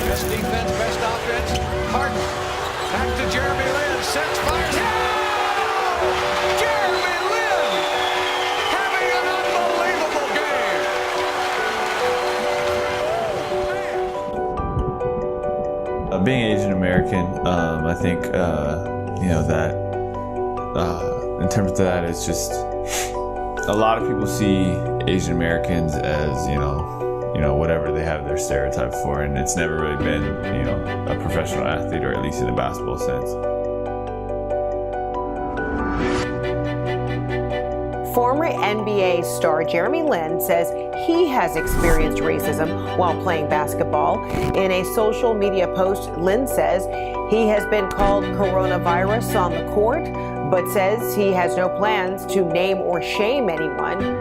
Best defense, best offense. Harden. Back to Jeremy Lin. Sets, fires. Yeah! Jeremy Lin having an unbelievable game. Being Asian American, I think, that in terms of that, it's just a lot of people see Asian Americans as, whatever they have their stereotype for, and it's never really been, a professional athlete, or at least in the basketball sense. Former NBA star Jeremy Lin says he has experienced racism while playing basketball. In a social media post, Lin says he has been called coronavirus on the court, but says he has no plans to name or shame anyone.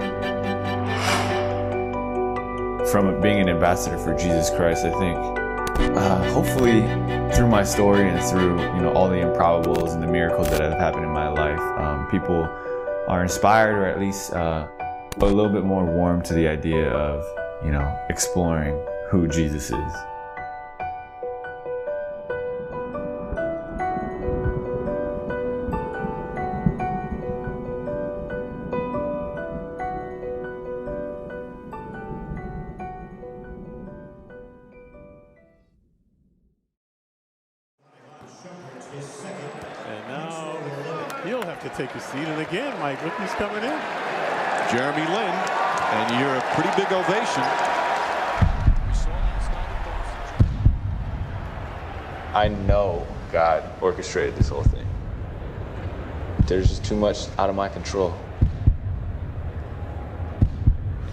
From being an ambassador for Jesus Christ, I think hopefully through my story and through all the improbables and the miracles that have happened in my life, people are inspired, or at least a little bit more warm to the idea of exploring who Jesus is. And now he'll have to take a seat. And again, Mike, look who's coming in. Jeremy Lin, and you're a pretty big ovation. I know God orchestrated this whole thing. There's just too much out of my control.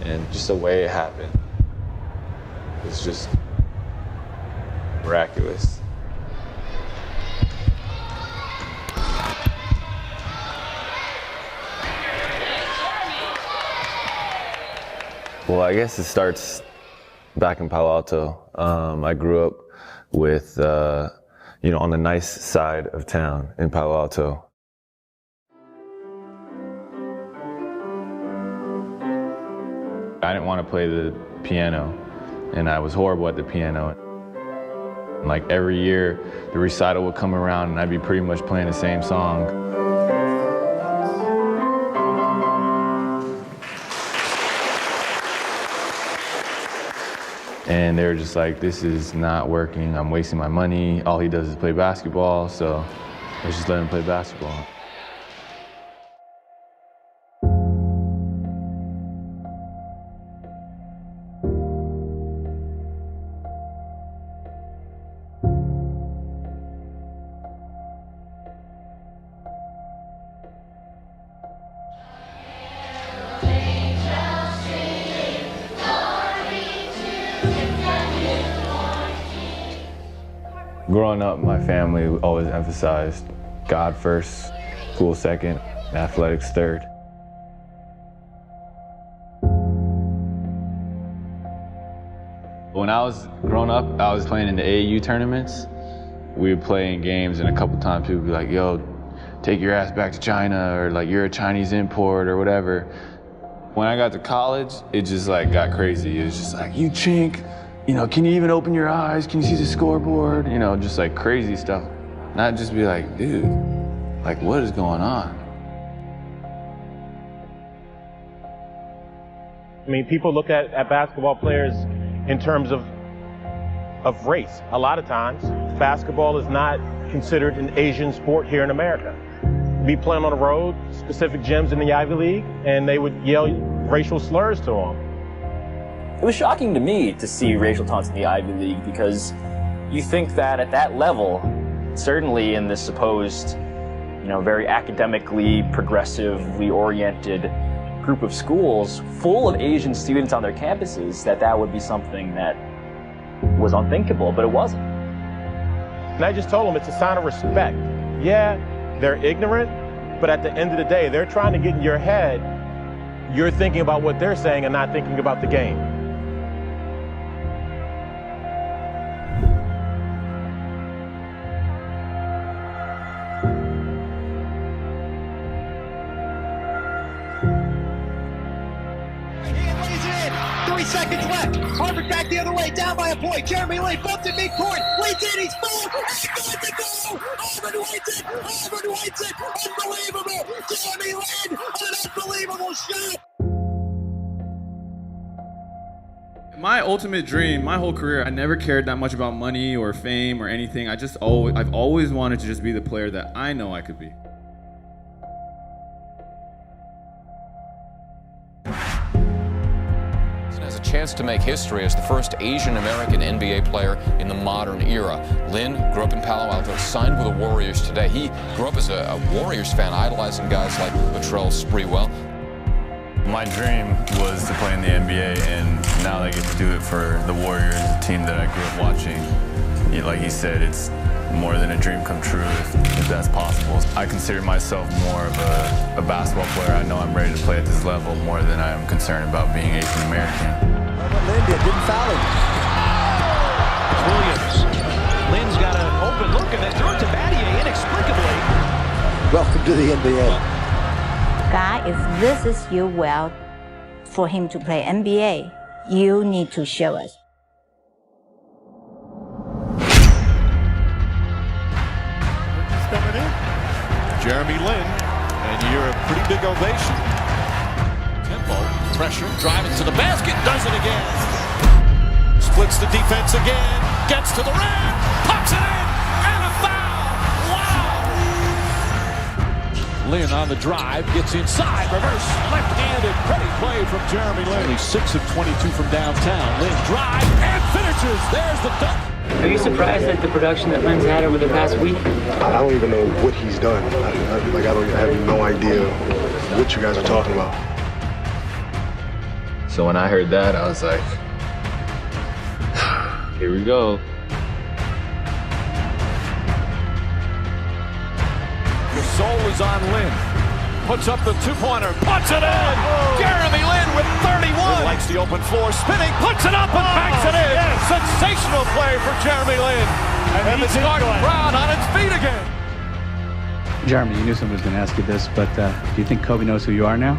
And just the way it happened was just miraculous. Well, I guess it starts back in Palo Alto. I grew up with, on the nice side of town in Palo Alto. I didn't want to play the piano, and I was horrible at the piano. Like every year, the recital would come around, and I'd be pretty much playing the same song. And they were just like, this is not working. I'm wasting my money. All he does is play basketball, so let's just let him play basketball. Growing up, my family always emphasized God first, school second, athletics third. When I was growing up, I was playing in the AAU tournaments. We would play in games, and a couple times people would be like, yo, take your ass back to China, or like, you're a Chinese import, or whatever. When I got to college, it just like got crazy. It was just like, you chink. Can you even open your eyes? Can you see the scoreboard? Just like crazy stuff. Not just be like, dude, like what is going on? I mean, people look at basketball players in terms of race. A lot of times, basketball is not considered an Asian sport here in America. Be playing on the road, specific gyms in the Ivy League, and they would yell racial slurs to them. It was shocking to me to see racial taunts in the Ivy League, because you think that at that level, certainly in this supposed, very academically, progressively oriented group of schools full of Asian students on their campuses, that would be something that was unthinkable, but it wasn't. And I just told them it's a sign of respect. Yeah, they're ignorant, but at the end of the day, they're trying to get in your head. You're thinking about what they're saying and not thinking about the game. He lays it in. 3 seconds left. Harvard back the other way, down by a point. Jeremy Lin bumped in midcourt. Leads in, he's full. He's going to go. Harvard wins it. Harvard wins it. Unbelievable. Jeremy Lin, an unbelievable shot. My ultimate dream, my whole career, I never cared that much about money or fame or anything. I've always wanted to just be the player that I know I could be. Has a chance to make history as the first Asian American NBA player in the modern era. Lin grew up in Palo Alto, signed with the Warriors today. He grew up as a Warriors fan, idolizing guys like Latrell Sprewell. My dream was to play in the NBA, and now I get to do it for the Warriors, a team that I grew up watching. Like he said, it's more than a dream come true if that's possible. I consider myself more of a basketball player. I know I'm ready to play at this level more than I am concerned about being Asian American. What Lin did, didn't foul him. Williams. Lin's got an open look and then threw it to Battier inexplicably. Welcome to the NBA. God, if this is your will for him to play NBA, you need to show us. Jeremy Lin, and you're a pretty big ovation. Tempo, pressure, driving to the basket, does it again. Splits the defense again, gets to the rim, pops it in, and a foul. Wow! Lin on the drive, gets inside, reverse, left-handed, pretty play from Jeremy Lin. Only 6 of 22 from downtown. Lin drive and finishes. There's the dunk. Are you surprised at the production that Lin's had over the past week? I don't even know what he's done. I have no idea what you guys are talking about. So when I heard that, I was like, here we go. The soul is on Lin. Puts up the two-pointer, puts it in! Jeremy Lin with 31! Lin likes the open floor, spinning, puts it up and banks it in! Yes. Sensational play for Jeremy Lin! And the Spartan crowd on its feet again! Jeremy, you knew someone was going to ask you this, but do you think Kobe knows who you are now?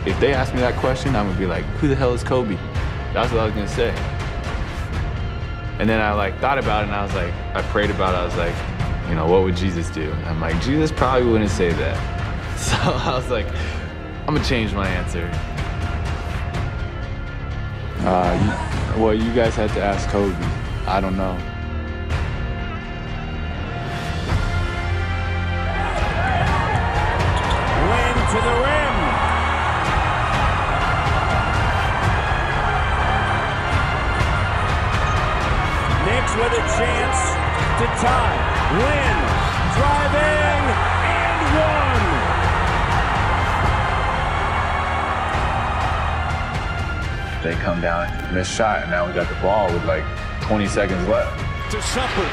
If they ask me that question, I'm going to be like, who the hell is Kobe? That's what I was going to say. And then I thought about it, and I was like, I prayed about it, I was like, you know, what would Jesus do? And I'm like, Jesus probably wouldn't say that. So I was like, I'm gonna change my answer. Well, you guys had to ask Kobe. I don't know. Lin to the rim. Knicks with a chance to tie. Lin driving and one. They come down, missed shot, and now we got the ball with 20 seconds left. To Shumpert.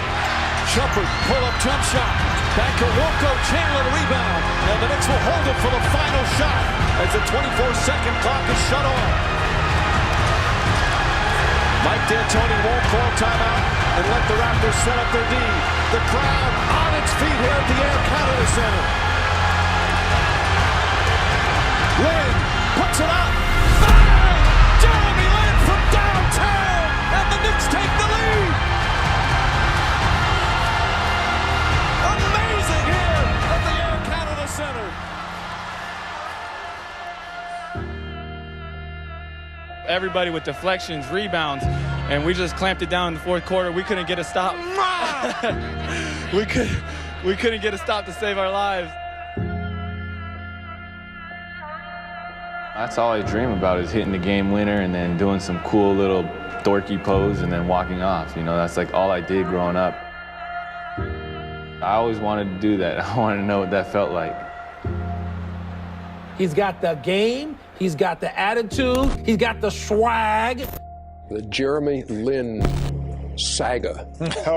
Shumpert, pull-up jump shot. Back to Wilco, Chandler to rebound. And the Knicks will hold it for the final shot as the 24-second clock is shut off. Mike D'Antoni won't call timeout and let the Raptors set up their D. The crowd on its feet here at the Air Canada Center. Lin puts it up. Bang! Jeremy Lin from downtown, and the Knicks take the lead. Amazing here at the Air Canada Center. Everybody with deflections, rebounds, and we just clamped it down in the fourth quarter. We couldn't get a stop. we couldn't get a stop to save our lives. That's all I dream about, is hitting the game winner and then doing some cool little dorky pose and then walking off. You know, that's all I did growing up. I always wanted to do that. I wanted to know what that felt like. He's got the game, he's got the attitude, he's got the swag. The Jeremy Lin saga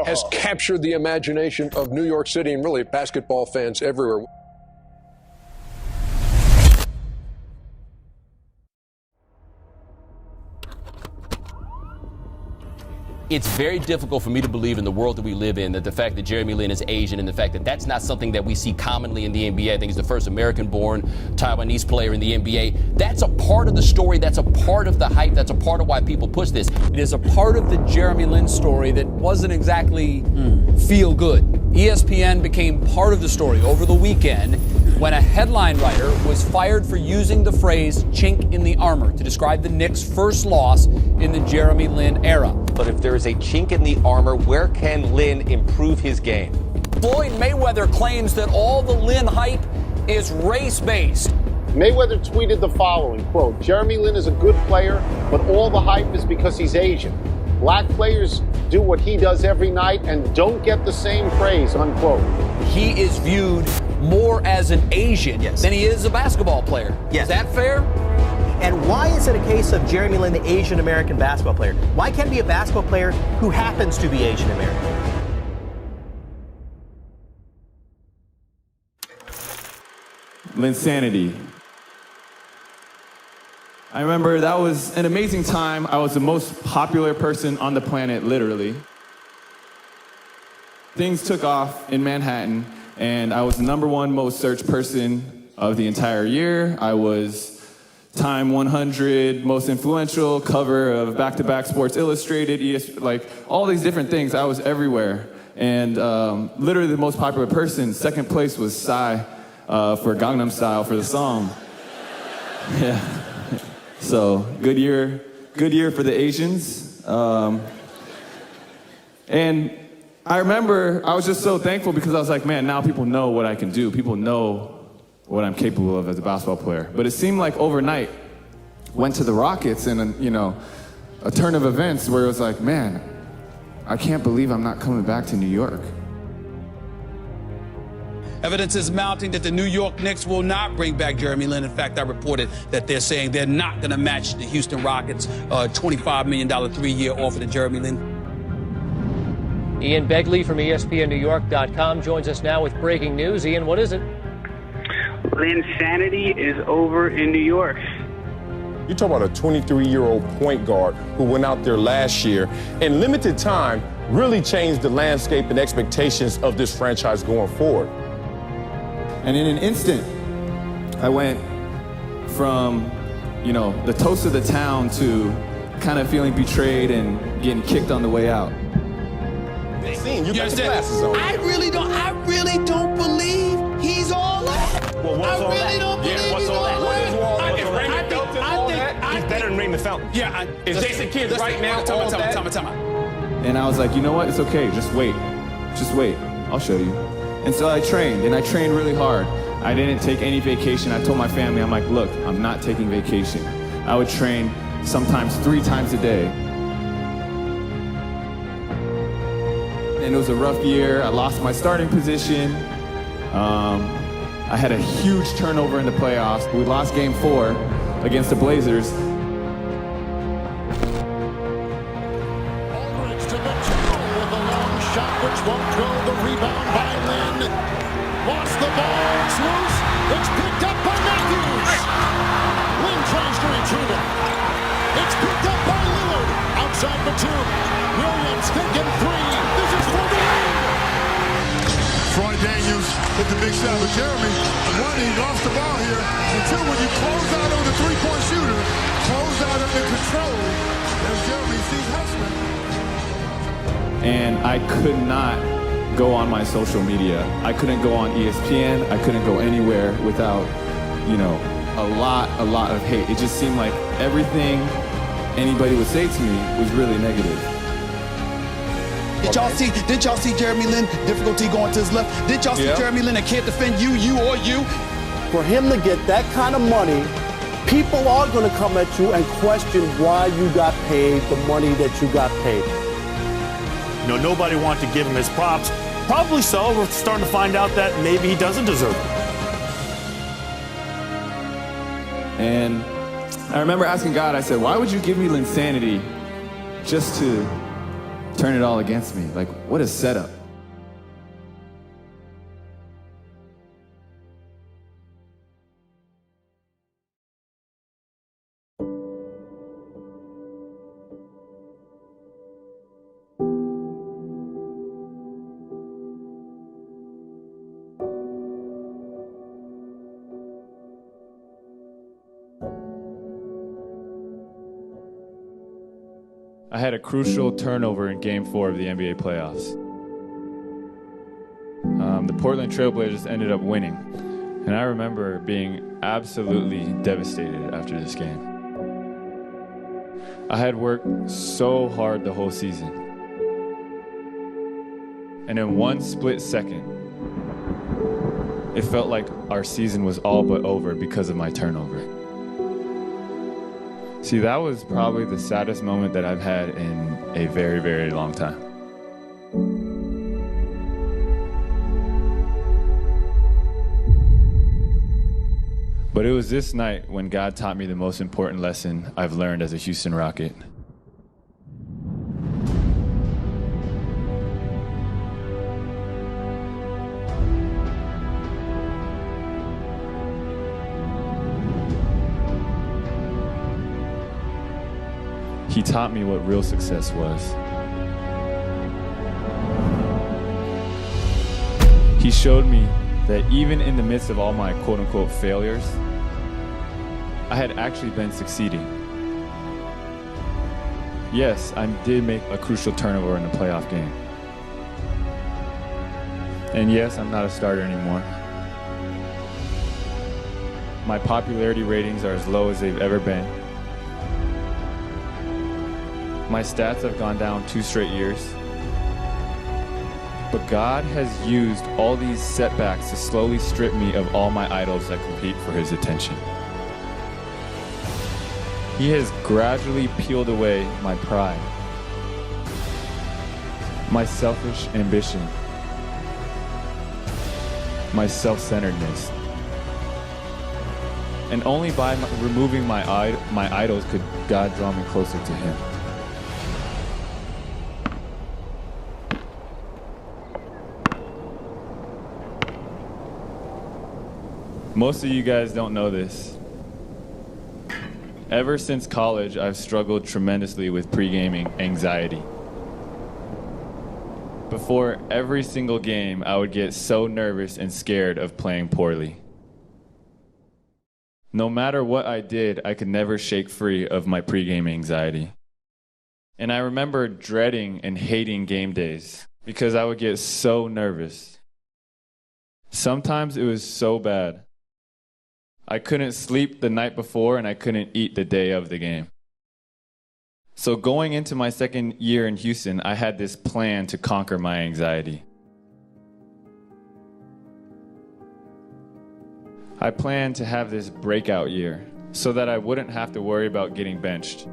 has captured the imagination of New York City and really basketball fans everywhere. it's very difficult for me to believe in the world that we live in that the fact that Jeremy Lin is Asian and the fact that that's not something that we see commonly in the NBA. I think he's the first American-born Taiwanese player in the NBA. That's a part of the story. That's a part of the hype. That's a part of why people push this. It is a part of the Jeremy Lin story that wasn't exactly feel good. ESPN became part of the story over the weekend when a headline writer was fired for using the phrase chink in the armor to describe the Knicks' first loss in the Jeremy Lin era. But if there is a chink in the armor, where can Lin improve his game? Floyd Mayweather claims that all the Lin hype is race-based. Mayweather tweeted the following, quote, Jeremy Lin is a good player, but all the hype is because he's Asian. Black players do what he does every night and don't get the same praise, unquote. He is viewed more as an Asian than he is a basketball player. Is that fair? And why is it a case of Jeremy Lin, the Asian American basketball player? Why can't he be a basketball player who happens to be Asian American? Linsanity. I remember that was an amazing time. I was the most popular person on the planet, literally. Things took off in Manhattan, and I was the #1 most searched person of the entire year. I was Time 100 most influential, cover of back-to-back Sports Illustrated, like all these different things. I was everywhere. And literally the most popular person, second place was Psy for Gangnam Style for the song. Yeah. So good year for the Asians. And I remember I was just so thankful because I was like, man, now people know what I can do. People know what I'm capable of as a basketball player. But it seemed like overnight, went to the Rockets and a turn of events where it was like, man, I can't believe I'm not coming back to New York. Evidence is mounting that the New York Knicks will not bring back Jeremy Lin. In fact, I reported that they're saying they're not going to match the Houston Rockets' $25 million 3-year offer to Jeremy Lin. Ian Begley from ESPNNewYork.com joins us now with breaking news. Ian, what is it? Linsanity is over in New York. You talk about a 23-year-old point guard who went out there last year in limited time, really changed the landscape and expectations of this franchise going forward. And in an instant, I went from, the toast of the town to kind of feeling betrayed and getting kicked on the way out. You got the glasses on. I really don't believe he's all that. Well, what's all that? What's all that? He's better than Raymond Felton. Yeah. Is Jason Kidd right now all that? And I was like, you know what? It's okay. Just wait. I'll show you. And so I trained really hard. I didn't take any vacation. I told my family, I'm like, look, I'm not taking vacation. I would train sometimes 3 times a day. And it was a rough year. I lost my starting position. I had a huge turnover in the playoffs. We lost game 4 against the Blazers. Aldridge to the tunnel with a long shot, which won't go. The rebound by Lin. Lost the ball. It's loose. It's picked up by Matthews. Lin tries to retrieve it. It's picked up by Lillard. Outside Batum. Williams thinking 3. This is for the lead. Troy Daniels hit the big shot, but Jeremy, he lost the ball here until when you close out on the three-point shooter, close out under control, as Jeremy sees Husband. And I could not go on my social media. I couldn't go on ESPN. I couldn't go anywhere without, a lot of hate. It just seemed like everything anybody would say to me was really negative. Did y'all see Jeremy Lin, difficulty going to his left? Did y'all see Jeremy Lin that can't defend you? For him to get that kind of money, people are going to come at you and question why you got paid the money that you got paid. Nobody wanted to give him his props. Probably so. We're starting to find out that maybe he doesn't deserve it. And I remember asking God, I said, why would you give me Linsanity just to turn it all against me? Like, what a setup. I had a crucial turnover in Game 4 of the NBA playoffs. The Portland Trailblazers ended up winning, and I remember being absolutely devastated after this game. I had worked so hard the whole season, and in one split second, it felt like our season was all but over because of my turnover. See, that was probably the saddest moment that I've had in a very, very long time. But it was this night when God taught me the most important lesson I've learned as a Houston Rocket. He taught me what real success was. He showed me that even in the midst of all my quote-unquote failures, I had actually been succeeding. Yes, I did make a crucial turnover in the playoff game. And yes, I'm not a starter anymore. My popularity ratings are as low as they've ever been. My stats have gone down 2 straight years. But God has used all these setbacks to slowly strip me of all my idols that compete for his attention. He has gradually peeled away my pride, my selfish ambition, my self-centeredness. And only by removing my idols could God draw me closer to him. Most of you guys don't know this. Ever since college, I've struggled tremendously with pre-gaming anxiety. Before every single game, I would get so nervous and scared of playing poorly. No matter what I did, I could never shake free of my pre-game anxiety. And I remember dreading and hating game days because I would get so nervous. Sometimes it was so bad. I couldn't sleep the night before and I couldn't eat the day of the game. So going into my second year in Houston, I had this plan to conquer my anxiety. I planned to have this breakout year so that I wouldn't have to worry about getting benched.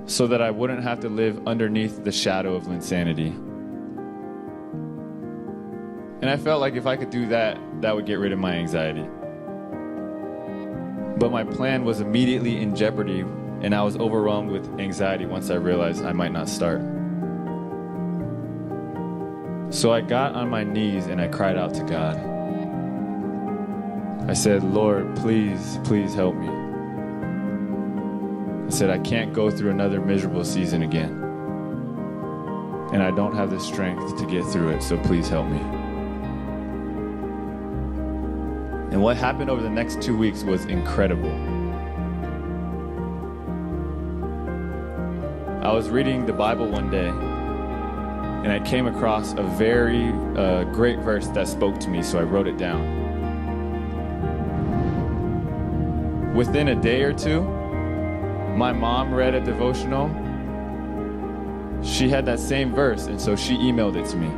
So that I wouldn't have to live underneath the shadow of Linsanity. And I felt like if I could do that, that would get rid of my anxiety. But my plan was immediately in jeopardy, and I was overwhelmed with anxiety once I realized I might not start. So I got on my knees and I cried out to God. I said, Lord, please, please help me. I said, I can't go through another miserable season again. And I don't have the strength to get through it, so please help me. And what happened over the next 2 weeks was incredible. I was reading the Bible one day, and I came across a very great verse that spoke to me, so I wrote it down. Within a day or two, my mom read a devotional. She had that same verse, and so she emailed it to me.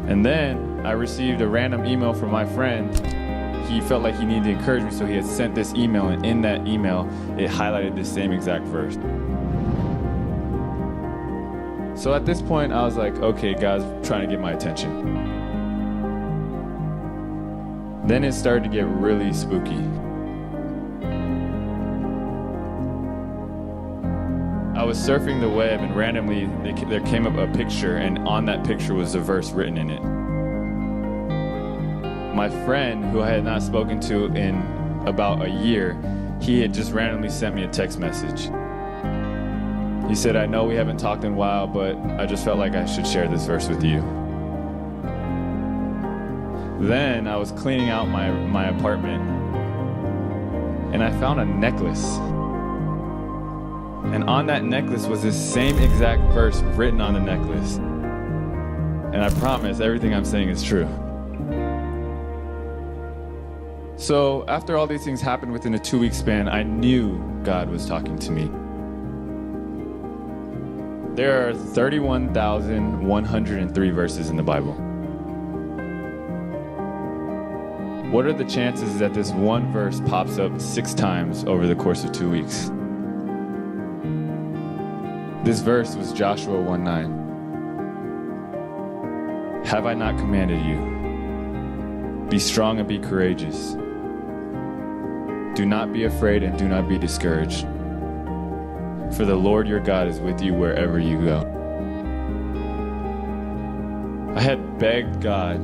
And then I received a random email from my friend. He felt like he needed to encourage me, so he had sent this email, and in that email, it highlighted the same exact verse. So at this point, I was like, okay, God's trying to get my attention. Then it started to get really spooky. I was surfing the web, and randomly there came up a picture, and on that picture was a verse written in it. My friend, who I had not spoken to in about a year, he had just randomly sent me a text message. He said, I know we haven't talked in a while, but I just felt like I should share this verse with you. Then I was cleaning out my apartment, and I found a necklace. And on that necklace was this same exact verse written on the necklace. And I promise everything I'm saying is true. So after all these things happened within a 2-week span, I knew God was talking to me. There are 31,103 verses in the Bible. What are the chances that this one verse pops up 6 times over the course of 2 weeks? This verse was Joshua 1:9. Have I not commanded you? Be strong and be courageous. Do not be afraid and do not be discouraged. For the Lord your God is with you wherever you go. I had begged God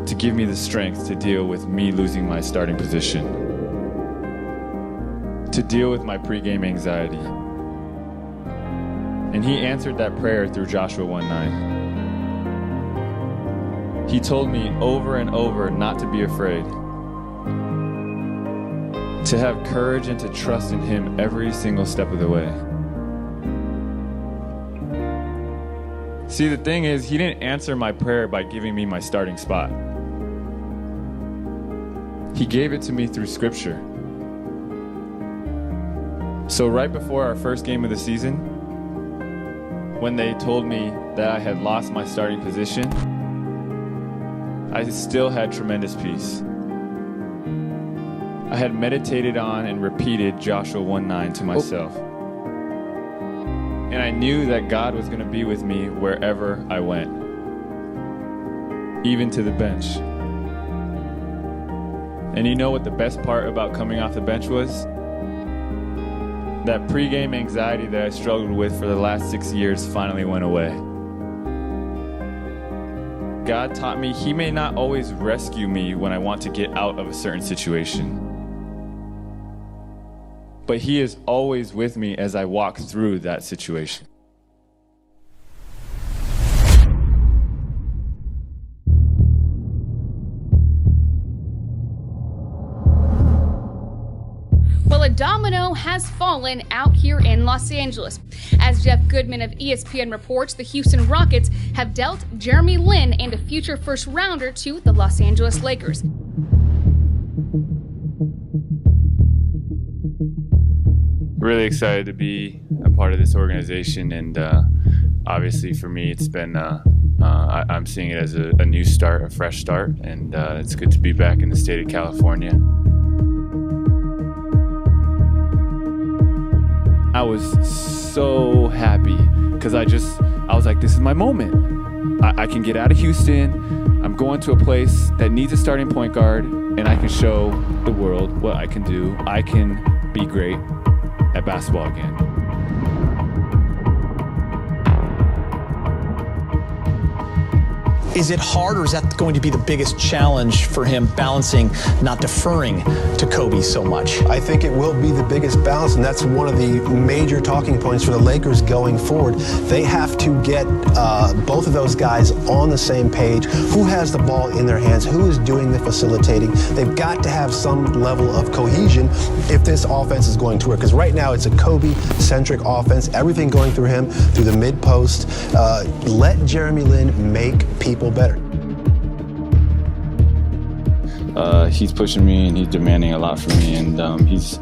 to give me the strength to deal with me losing my starting position, to deal with my pregame anxiety. And he answered that prayer through Joshua 1:9. He told me over and over not to be afraid, to have courage and to trust in him every single step of the way. See, the thing is, he didn't answer my prayer by giving me my starting spot. He gave it to me through Scripture. So right before our first game of the season, when they told me that I had lost my starting position, I still had tremendous peace. I had meditated on and repeated Joshua 1:9 to myself. And I knew that God was going to be with me wherever I went, even to the bench. And you know what the best part about coming off the bench was? That pregame anxiety that I struggled with for the last 6 years finally went away. God taught me he may not always rescue me when I want to get out of a certain situation, but he is always with me as I walk through that situation. Well, a domino has fallen out here in Los Angeles. As Jeff Goodman of ESPN reports, the Houston Rockets have dealt Jeremy Lin and a future first rounder to the Los Angeles Lakers. Really excited to be a part of this organization, and obviously for me it's been I'm seeing it as a new start, a fresh start, and it's good to be back in the state of California. I was so happy because I was like, this is my moment. I can get out of Houston. I'm going to a place that needs a starting point guard, and I can show the world what I can do. I can be great at basketball again. Is it hard, or is that going to be the biggest challenge for him, balancing not deferring to Kobe so much? I think it will be the biggest balance, and that's one of the major talking points for the Lakers going forward. They have to get both of those guys on the same page. Who has the ball in their hands? Who is doing the facilitating? They've got to have some level of cohesion if this offense is going to work, because right now it's a Kobe-centric offense, everything going through him, through the mid-post. Let Jeremy Lin make people better. He's pushing me and he's demanding a lot from me, and he's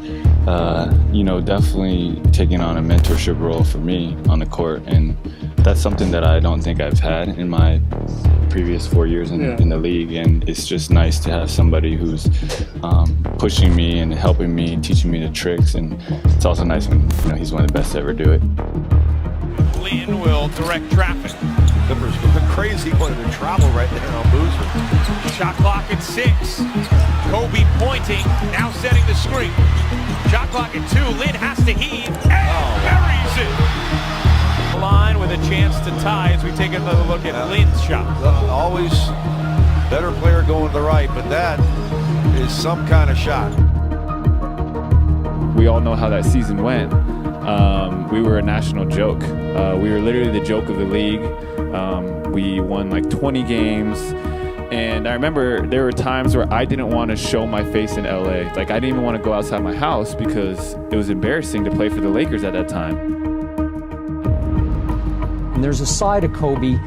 definitely taking on a mentorship role for me on the court, and that's something that I don't think I've had in my previous 4 years in the league, and it's just nice to have somebody who's pushing me and helping me, teaching me the tricks, and it's also nice when he's one of the best to ever do it. Lin will direct traffic. Clippers going crazy wanting to travel right now on Boozer. Shot clock at 6. Kobe pointing, now setting the screen. Shot clock at 2. Lin has to heave and buries it. Line with a chance to tie as we take another look at Lin's shot. Always better player going to the right, but that is some kind of shot. We all know how that season went. We were a national joke. We were literally the joke of the league. We won like 20 games, And I remember there were times where I didn't want to show my face in LA. Like, I didn't even want to go outside my house because it was embarrassing to play for the Lakers at that time. And there's a side of Kobe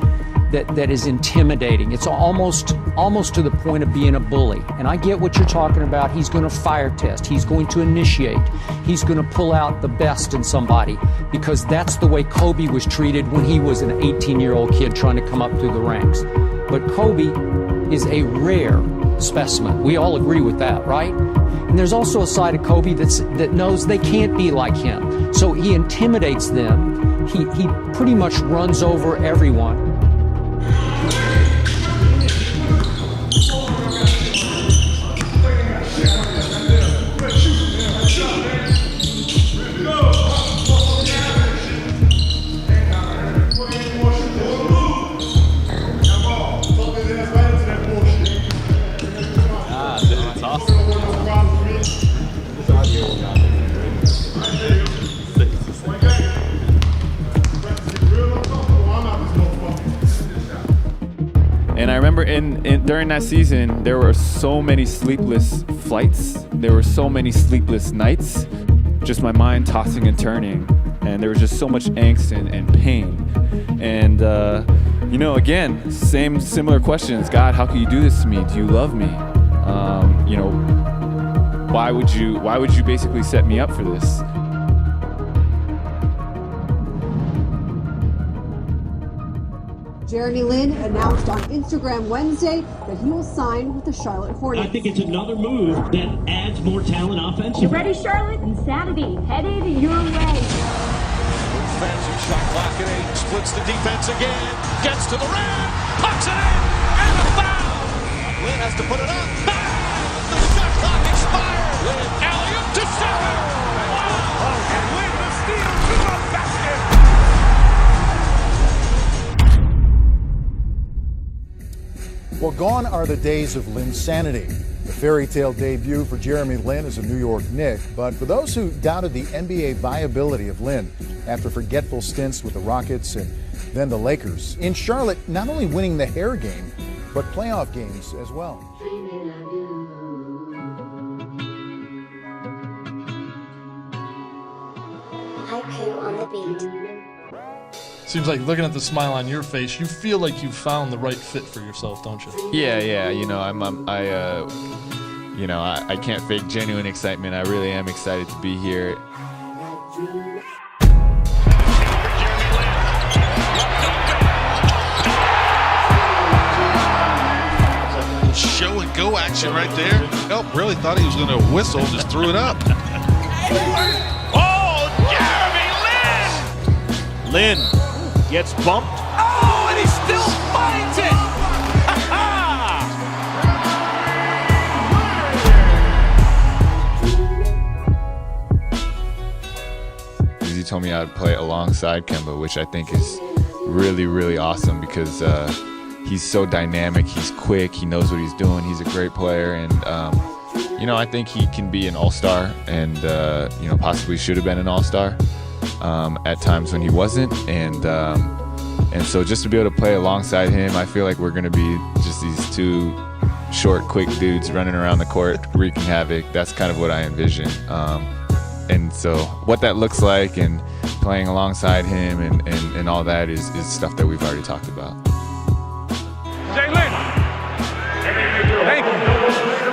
that is intimidating. It's almost to the point of being a bully. And I get what you're talking about. He's going to fire test. He's going to initiate. He's going to pull out the best in somebody, because that's the way Kobe was treated when he was an 18-year-old kid trying to come up through the ranks. But Kobe is a rare specimen. We all agree with that, right? And there's also a side of Kobe that knows they can't be like him. So he intimidates them. He pretty much runs over everyone. And I remember during that season, there were so many sleepless flights. There were so many sleepless nights. Just my mind tossing and turning. And there was just so much angst and pain. And, again, similar questions. God, how can you do this to me? Do you love me? Why would you basically set me up for this? Jeremy Lin announced on Instagram Wednesday that he will sign with the Charlotte Hornets. I think it's another move that adds more talent offensively. You ready, Charlotte? Insanity headed your way. Fancy shot clock at 8. Splits the defense again. Gets to the rim. Pucks it in. And a foul. Lin has to put it up. The shot clock expired. Lin alley-oop to 7. Wow. And Lin the steal to the basket. Well, gone are the days of Linsanity, the fairy tale debut for Jeremy Lin as a New York Knick. But for those who doubted the NBA viability of Lin after forgetful stints with the Rockets and then the Lakers, in Charlotte, not only winning the hair game, but playoff games as well. Haiku on the beat. Seems like, looking at the smile on your face, you feel like you've found the right fit for yourself, don't you? Yeah. I can't fake genuine excitement. I really am excited to be here. Show and go action right there. Nope, really thought he was going to whistle, just threw it up. Oh, Jeremy Lin! Lin gets bumped. Oh, and he still finds it! He told me I'd play alongside Kemba, which I think is really, really awesome because he's so dynamic, he's quick, he knows what he's doing, he's a great player, and I think he can be an all-star and possibly should have been an all-star at times when he wasn't, and so just to be able to play alongside him, I feel like we're going to be just these two short, quick dudes running around the court wreaking havoc. That's kind of what I envision. And so what that looks like and playing alongside him and all that is stuff that we've already talked about. Jay Lin! Thank you.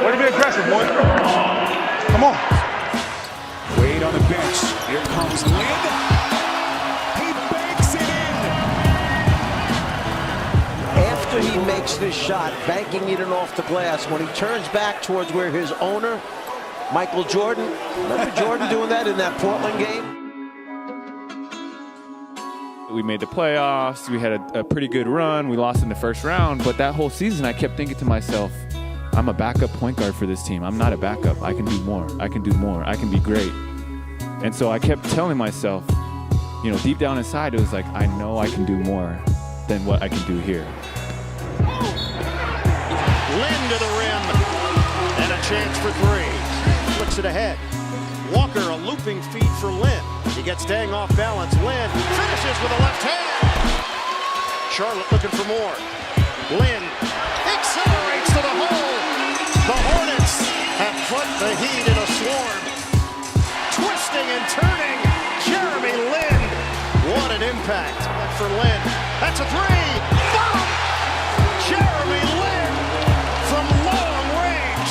Way to be aggressive, boy. Come on. Wade on the bench. Here comes Lin. He banks it in. After he makes this shot, banking it in off the glass, when he turns back towards where his owner, Michael Jordan, remember Jordan doing that in that Portland game? We made the playoffs. We had a pretty good run. We lost in the first round. But that whole season, I kept thinking to myself, I'm a backup point guard for this team. I'm not a backup. I can do more. I can do more. I can be great. And so I kept telling myself, deep down inside, it was like, I know I can do more than what I can do here. Lin to the rim. And a chance for three. Flicks it ahead. Walker, a looping feed for Lin. He gets staying off balance. Lin finishes with a left hand. Charlotte looking for more. Lynn accelerates to the hole. The Hornets have put the Heat in a swarm. Twisting and turning, Jeremy Lin. What an impact for Lin. That's a three. Bomb! Jeremy Lin from long range.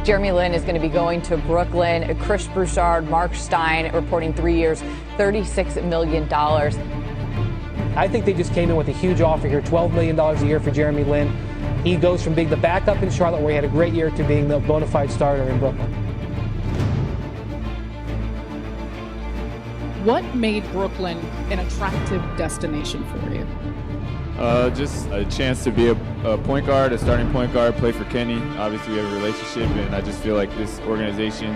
Jeremy Lin is going to be going to Brooklyn. Chris Broussard, Mark Stein reporting 3 years, $36 million. I think they just came in with a huge offer here, $12 million a year for Jeremy Lin. He goes from being the backup in Charlotte, where he had a great year, to being the bona fide starter in Brooklyn. What made Brooklyn an attractive destination for you? Just a chance to be a point guard, a starting point guard, play for Kenny. Obviously, we have a relationship, and I just feel like this organization,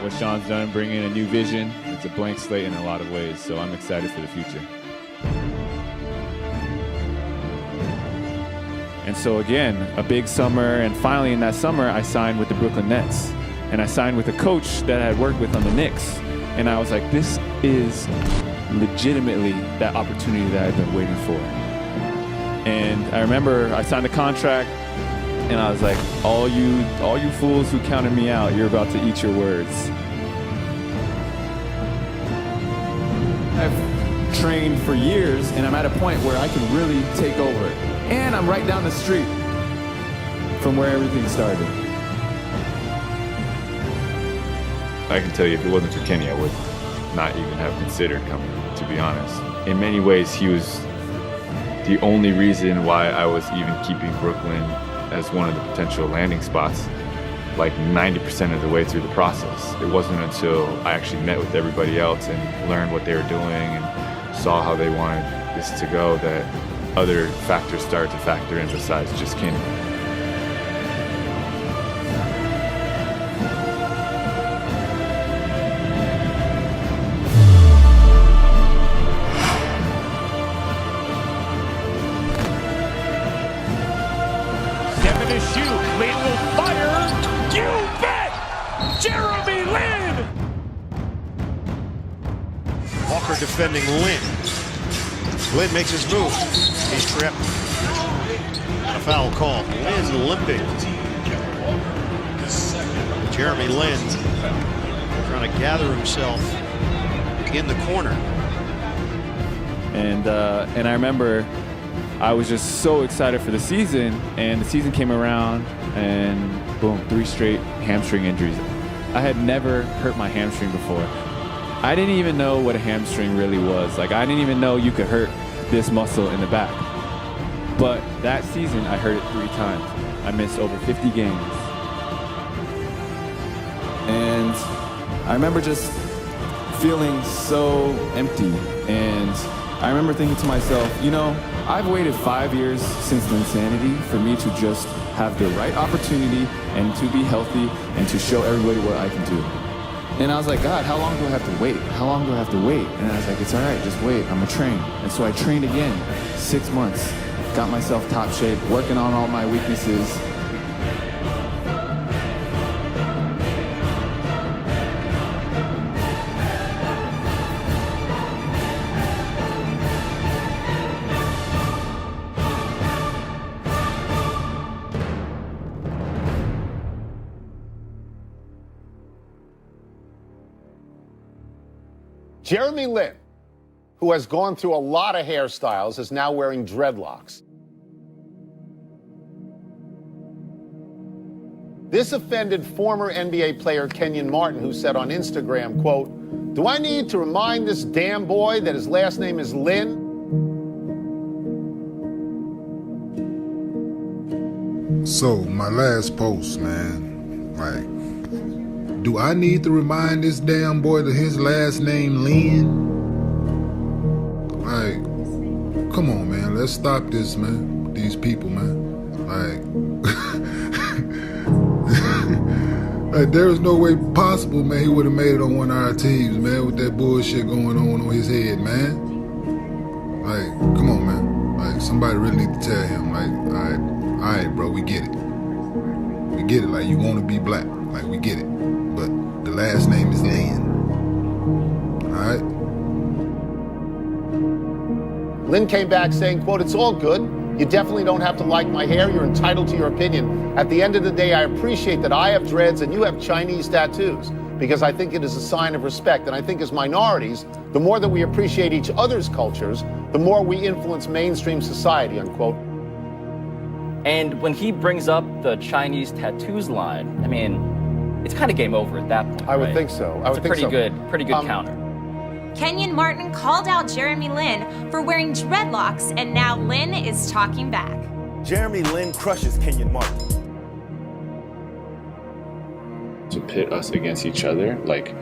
what Sean's done, bringing a new vision, it's a blank slate in a lot of ways, so I'm excited for the future. And so again, a big summer, and finally in that summer, I signed with the Brooklyn Nets. And I signed with a coach that I had worked with on the Knicks. And I was like, this is legitimately that opportunity that I've been waiting for. And I remember I signed a contract, and I was like, all you fools who counted me out, you're about to eat your words. I've trained for years, and I'm at a point where I can really take over. And I'm right down the street from where everything started. I can tell you, if it wasn't for Kenny, I would not even have considered coming, to be honest. In many ways, he was the only reason why I was even keeping Brooklyn as one of the potential landing spots, like 90% of the way through the process. It wasn't until I actually met with everybody else and learned what they were doing and saw how they wanted this to go that other factors started to factor in besides just Kenny. Defending Lin. Lin makes his move. He's tripped. A foul call. Lin limping. Jeremy Lin trying to gather himself in the corner. And I remember I was just so excited for the season, and the season came around, and boom, 3 straight hamstring injuries. I had never hurt my hamstring before. I didn't even know what a hamstring really was. Like, I didn't even know you could hurt this muscle in the back. But that season, I hurt it 3 times. I missed over 50 games. And I remember just feeling so empty. And I remember thinking to myself, you know, I've waited 5 years since Linsanity for me to just have the right opportunity and to be healthy and to show everybody what I can do. And I was like, God, how long do I have to wait? How long do I have to wait? And I was like, it's all right, just wait, I'm gonna train. And so I trained again, 6 months, got myself top shape, working on all my weaknesses. Jeremy Lin, who has gone through a lot of hairstyles, is now wearing dreadlocks. This offended former NBA player Kenyon Martin, who said on Instagram, quote, "Do I need to remind this damn boy that his last name is Lin?" So, my last post, man, like, do I need to remind this damn boy that his last name Lin? Like, come on, man, let's stop this, man. These people, man. Like, there is no way possible, man, he would have made it on one of our teams, man, with that bullshit going on his head, man. Like, come on, man. Like, somebody really need to tell him, like, all right, right, bro, we get it. We get it. Like, you want to be black. Like, we get it. But the last name is Lin. All right? Lin came back saying, quote, "It's all good. You definitely don't have to like my hair. You're entitled to your opinion. At the end of the day, I appreciate that I have dreads and you have Chinese tattoos, because I think it is a sign of respect. And I think as minorities, the more that we appreciate each other's cultures, the more we influence mainstream society," unquote. And when he brings up the Chinese tattoos line, I mean, it's kind of game over at that point. I would right? think so. It's a pretty good counter. Kenyon Martin called out Jeremy Lin for wearing dreadlocks, and now Lin is talking back. Jeremy Lin crushes Kenyon Martin. To pit us against each other, like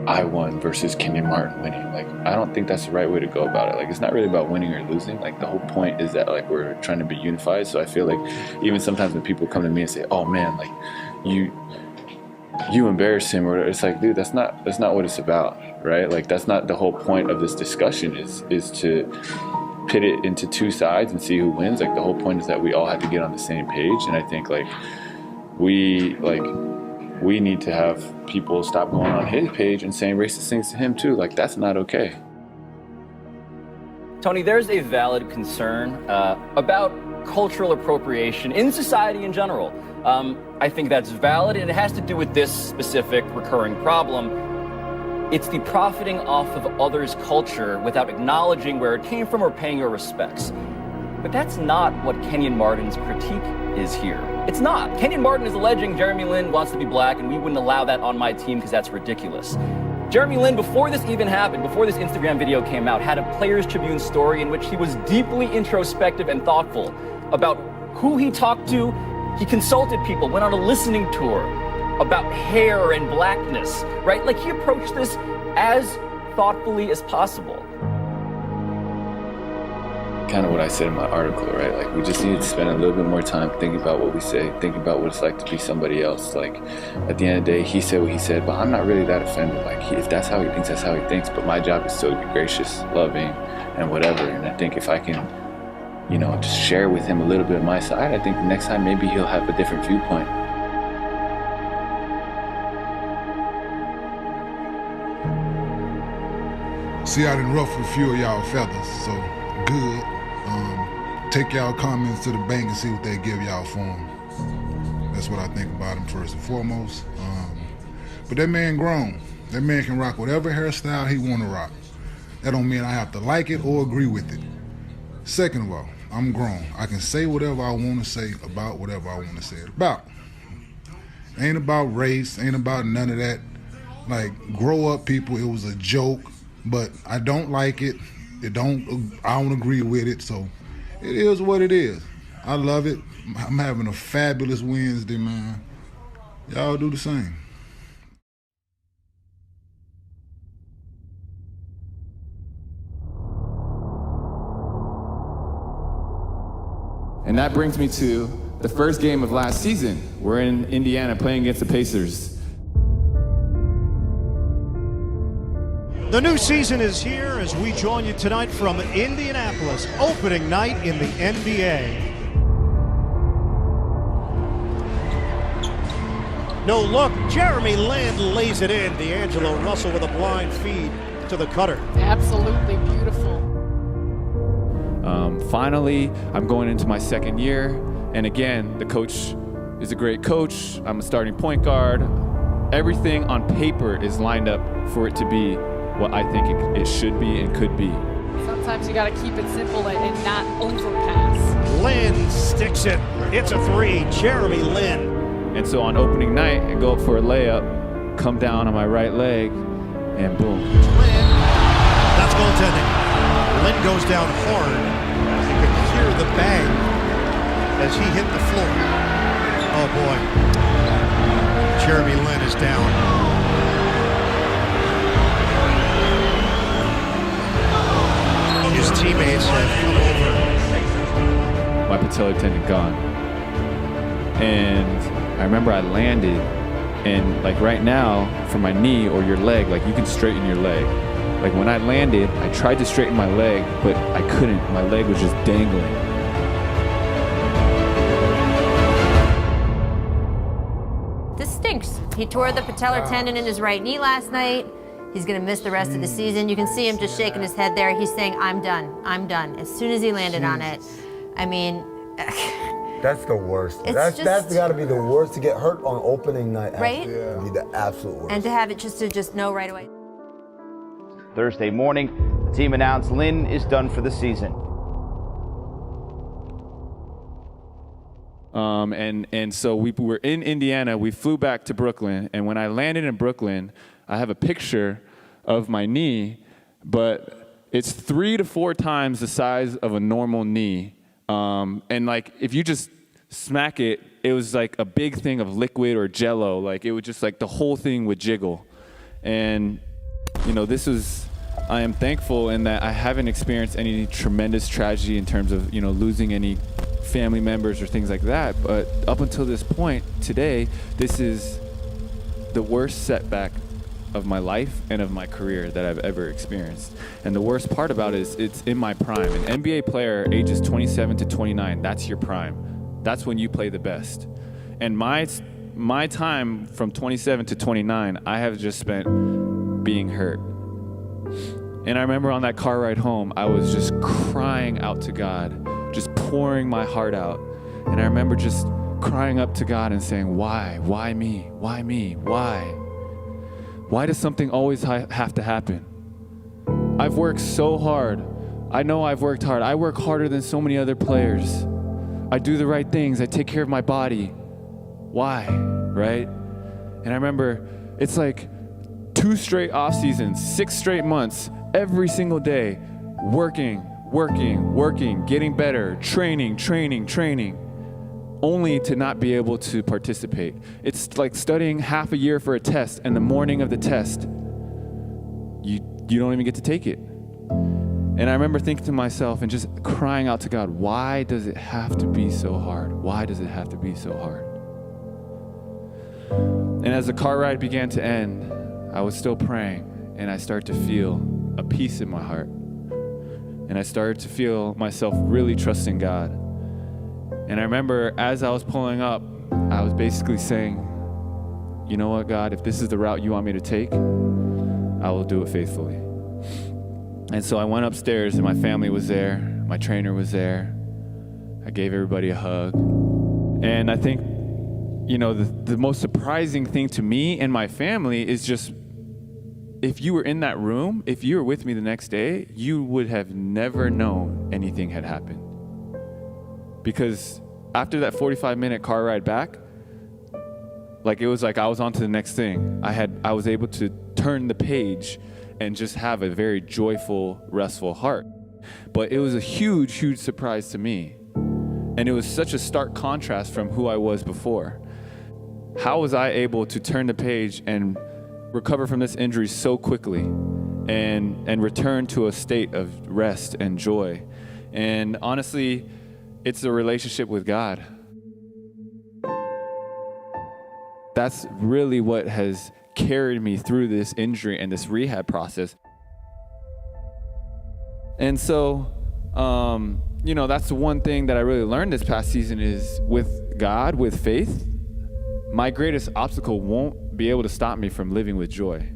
I won versus Kenyon Martin winning. Like, I don't think that's the right way to go about it. Like, it's not really about winning or losing. Like, the whole point is that, like, we're trying to be unified. So I feel like even sometimes when people come to me and say, "Oh man, like you embarrassed him," or it's like, dude, that's not what it's about, right? Like, that's not the whole point of this discussion is to pit it into two sides and see who wins. Like, the whole point is that we all have to get on the same page. And I think we need to have people stop going on his page and saying racist things to him too. Like, that's not okay. Tony, there's a valid concern about cultural appropriation in society in general. I think that's valid, and it has to do with this specific recurring problem. It's the profiting off of others' culture without acknowledging where it came from or paying your respects. But that's not what Kenyon Martin's critique is here. It's not. Kenyon Martin is alleging Jeremy Lin wants to be black, and we wouldn't allow that on my team because that's ridiculous. Jeremy Lin, before this even happened, before this Instagram video came out, had a Players Tribune story in which he was deeply introspective and thoughtful about who he talked to. He consulted people, went on a listening tour about hair and blackness, right? Like, he approached this as thoughtfully as possible. Kind of what I said in my article, right? Like, we just need to spend a little bit more time thinking about what we say, thinking about what it's like to be somebody else. Like, at the end of the day, he said what he said, but I'm not really that offended. Like, if that's how he thinks, that's how he thinks. But my job is still to be gracious, loving, and whatever. And I think if I can, just share with him a little bit of my side, I think the next time maybe he'll have a different viewpoint. See, I done ruffled a few of y'all feathers, so good. Take y'all comments to the bank and see what they give y'all for them. That's what I think about him first and foremost. But that man grown. That man can rock whatever hairstyle he want to rock. That don't mean I have to like it or agree with it. Second of all, I'm grown. I can say whatever I want to say about whatever I want to say it about. Ain't about race, ain't about none of that. Like, grow up, people. It was a joke, but I don't like it. I don't agree with it, so it is what it is. I love it. I'm having a fabulous Wednesday, man. Y'all do the same. And that brings me to the first game of last season. We're in Indiana playing against the Pacers. The new season is here as we join you tonight from Indianapolis, opening night in the NBA. No look, Jeremy Lin lays it in. D'Angelo Russell with a blind feed to the cutter. Absolutely beautiful. Finally, I'm going into my second year. And again, the coach is a great coach. I'm a starting point guard. Everything on paper is lined up for it to be what I think it should be and could be. Sometimes you got to keep it simple and not overpass. Lin sticks it. It's a three. Jeremy Lin. And so on opening night, I go up for a layup, come down on my right leg, and boom. That's goaltending. Lin goes down hard. You could hear the bang as he hit the floor. Oh boy. Jeremy Lin is down. His teammates have come over. My patellar tendon gone. And I remember I landed, and like right now, for my knee or your leg, like you can straighten your leg. Like when I landed, I tried to straighten my leg, but I couldn't. My leg was just dangling. He tore the patellar tendon in his right knee last night. He's going to miss the rest of the season. You can see him just shaking his head there. He's saying, I'm done. I'm done. As soon as he landed on it. I mean... That's the worst. That's got to be the worst to get hurt on opening night. Right? To be the absolute worst. And to have it just know right away. Thursday morning, the team announced Lynn is done for the season. And so we were in Indiana. We flew back to Brooklyn, and when I landed in Brooklyn, I have a picture of my knee, but it's 3 to 4 times the size of a normal knee. And like, if you just smack it, it was like a big thing of liquid or Jello. Like, it would just like the whole thing would jiggle. And you know, I am thankful in that I haven't experienced any tremendous tragedy in terms of, you know, losing any family members or things like that. But up until this point today, this is the worst setback of my life and of my career that I've ever experienced. And the worst part about it is it's in my prime. An NBA player ages 27 to 29, that's your prime. That's when you play the best. And my time from 27 to 29, I have just spent being hurt. And I remember on that car ride home, I was just crying out to God, just pouring my heart out. And I remember just crying up to God and saying, why? Why me? Why me? Why? Why does something always have to happen? I've worked so hard. I know I've worked hard. I work harder than so many other players. I do the right things. I take care of my body. Why? Right? And I remember it's like 2 straight off seasons, 6 straight months, every single day, working, getting better, training, only to not be able to participate. It's like studying half a year for a test, and the morning of the test, you don't even get to take it. And I remember thinking to myself and just crying out to God, why does it have to be so hard? Why does it have to be so hard? And as the car ride began to end, I was still praying, and I started to feel a peace in my heart. And I started to feel myself really trusting God. And I remember as I was pulling up, I was basically saying, you know what, God, if this is the route you want me to take, I will do it faithfully. And so I went upstairs, and my family was there. My trainer was there. I gave everybody a hug. And I think, you know, the most surprising thing to me and my family is just, if you were in that room, if you were with me the next day, you would have never known anything had happened. Because after that 45-minute car ride back, like, it was like I was on to the next thing. I was able to turn the page and just have a very joyful, restful heart. But it was a huge, huge surprise to me. And it was such a stark contrast from who I was before. How was I able to turn the page and recover from this injury so quickly and return to a state of rest and joy? And honestly, it's a relationship with God. That's really what has carried me through this injury and this rehab process. And so, you know, that's the one thing that I really learned this past season is with God, with faith, my greatest obstacle won't be able to stop me from living with joy.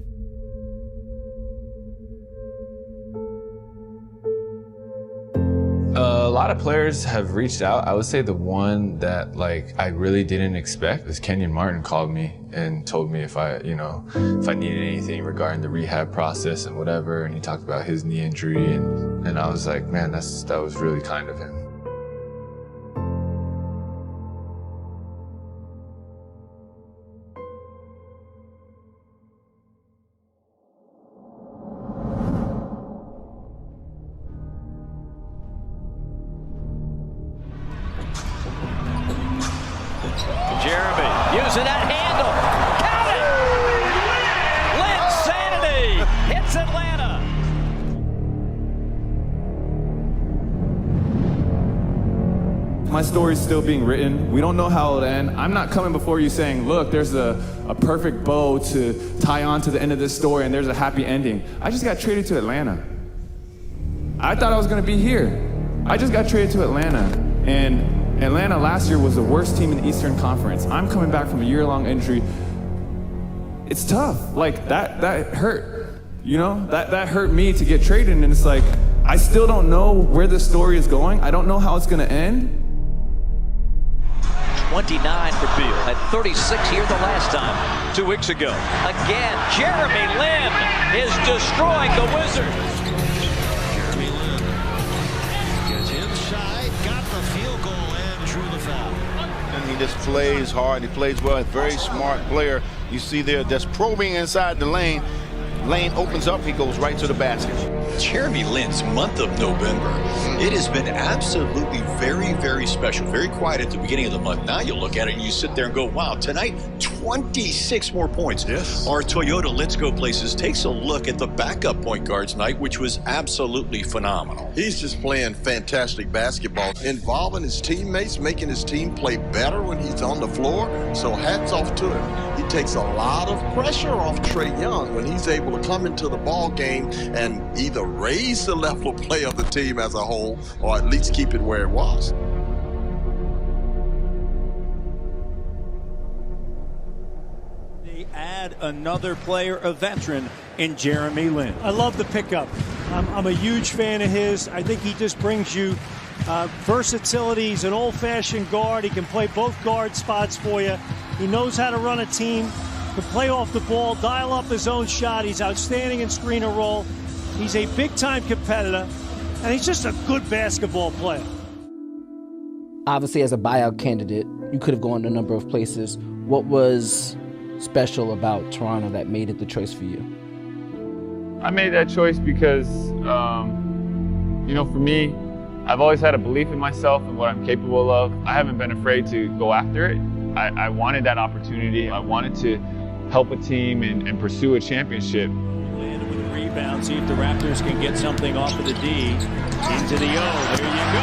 A lot of players have reached out. I would say the one that I really didn't expect is Kenyon Martin called me and told me if I needed anything regarding the rehab process and whatever, and he talked about his knee injury, and I was like, man, that was really kind of him. Using that handle. Count it! Lynn Sanity hits Atlanta. My story's still being written. We don't know how it'll end. I'm not coming before you saying, look, there's a perfect bow to tie on to the end of this story and there's a happy ending. I just got traded to Atlanta. I thought I was gonna be here. I just got traded to Atlanta. And Atlanta last year was the worst team in the Eastern Conference. I'm coming back from a year-long injury. it's tough. Like, that hurt, you know? That hurt me to get traded, and it's like, I still don't know where this story is going. I don't know how it's gonna end. 29 for Beal. Had 36 here the last time, 2 weeks ago. Again, Jeremy Lin is destroying the Wizards. Jeremy Lin gets inside, got the field goal, and drew the foul. And he just plays hard. He plays well. Very smart player. You see there, that's probing inside the lane. Lane opens up, he goes right to the basket. Jeremy Lin's month of November, it has been absolutely very, very special. Very quiet at the beginning of the month. Now you look at it and you sit there and go, wow, tonight, 26 more points. Yes. Our Toyota Let's Go Places takes a look at the backup point guards night, which was absolutely phenomenal. He's just playing fantastic basketball, involving his teammates, making his team play better when he's on the floor. So hats off to him. He takes a lot of pressure off Trae Young when he's able to come into the ball game and either raise the level of play of the team as a whole or at least keep it where it was. They add another player, a veteran, in Jeremy Lin. I love the pickup. I'm a huge fan of his. I think he just brings you versatility. He's an old-fashioned guard. He can play both guard spots for you. He knows how to run a team, can play off the ball, dial up his own shot. He's outstanding in screen and roll. He's a big-time competitor, and he's just a good basketball player. Obviously, as a buyout candidate, you could have gone a number of places. What was special about Toronto that made it the choice for you? I made that choice because, you know, for me, I've always had a belief in myself and what I'm capable of. I haven't been afraid to go after it. I wanted that opportunity. I wanted to help a team and pursue a championship. Landed with a rebound. See if the Raptors can get something off of the D. Into the O. There you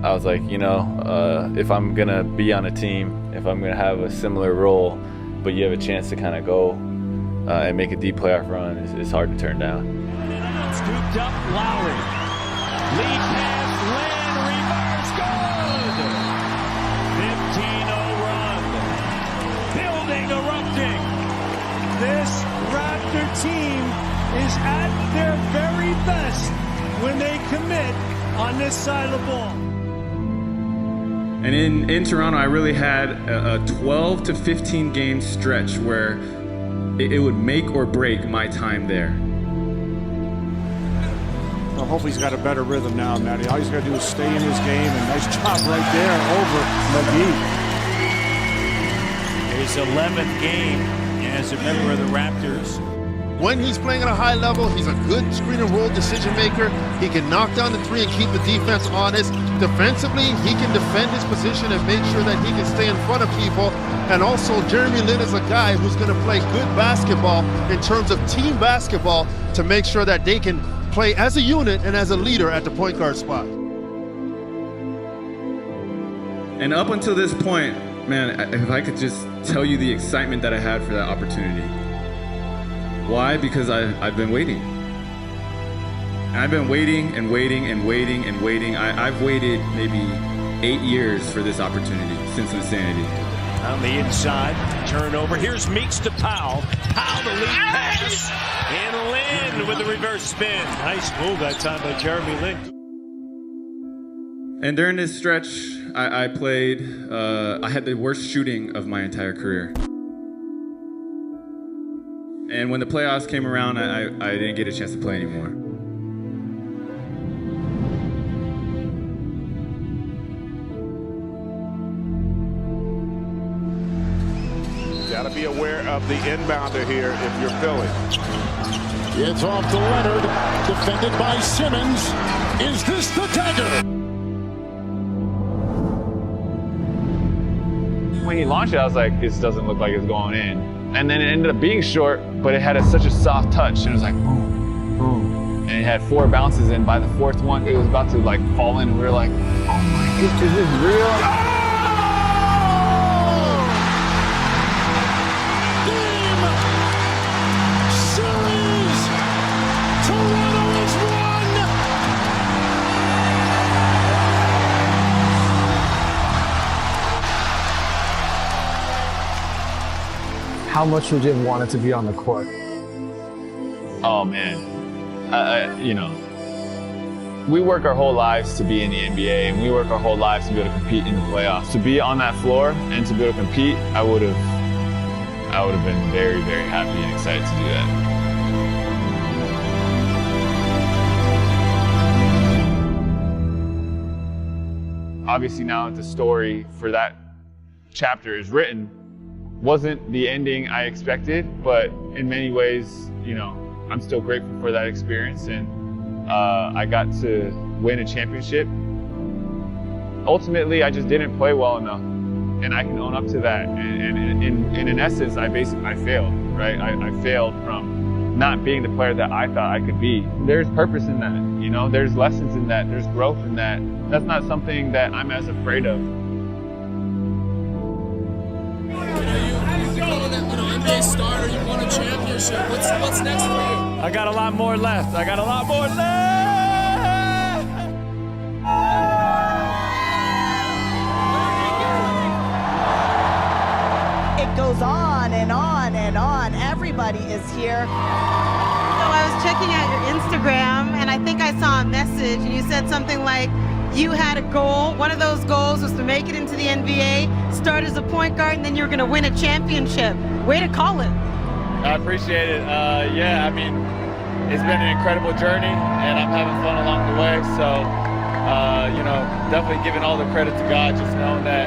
go. I was like, you know, if I'm going to be on a team, if I'm going to have a similar role, but you have a chance to kind of go and make a deep playoff run, it's hard to turn down. Scooped up Lowry. Lead pass, Lin, reverse, good! 15-0 run. Building, erupting. This Raptor team is at their very best when they commit on this side of the ball. And in Toronto, I really had a 12 to 15 game stretch where it would make or break my time there. Well, hopefully he's got a better rhythm now, Matty. All he's got to do is stay in his game, and nice job right there over McGee. His 11th game as a member of the Raptors. When he's playing at a high level, he's a good screen and roll decision maker. He can knock down the three and keep the defense honest. Defensively, he can defend his position and make sure that he can stay in front of people. And also, Jeremy Lin is a guy who's going to play good basketball in terms of team basketball to make sure that they can play as a unit and as a leader at the point guard spot. And up until this point, man, if I could just tell you the excitement that I had for that opportunity. Why? Because I've been waiting. I've been waiting and waiting and waiting and waiting. I've waited maybe 8 years for this opportunity since Insanity. On the inside, turnover. Here's Meeks to Powell. Powell the lead pass. And Lin with the reverse spin. Nice move that time by Jeremy Lin. And during this stretch, I played, I had the worst shooting of my entire career. And when the playoffs came around, I didn't get a chance to play anymore. Got to be aware of the inbounder here if you're Philly. It's off to Leonard, defended by Simmons. Is this the dagger? When he launched it, I was like, this doesn't look like it's going in. And then it ended up being short, but it had such a soft touch. It was like, boom, boom. And it had 4 bounces, and by the 4th one, it was about to like fall in, and we were like, oh my goodness, is this real? how much would you have wanted to be on the court? Oh man, we work our whole lives to be in the NBA, and we work our whole lives to be able to compete in the playoffs. To be on that floor and to be able to compete, I would have been very, very happy and excited to do that. Obviously now that the story for that chapter is written, wasn't the ending I expected, but in many ways, I'm still grateful for that experience, and I got to win a championship. Ultimately, I just didn't play well enough, and I can own up to that. And in essence, I failed, right? I failed from not being the player that I thought I could be. There's purpose in that, there's lessons in that, there's growth in that. That's not something that I'm as afraid of. NBA starter, you won a championship. What's next for you? I got a lot more left. It goes on and on and on. Everybody is here. So I was checking out your Instagram, and I think I saw a message, and you said something like, you had a goal. One of those goals was to make it into the NBA, start as a point guard, and then you were going to win a championship. Way to call it. I appreciate it. It's been an incredible journey, and I'm having fun along the way. So, definitely giving all the credit to God, just knowing that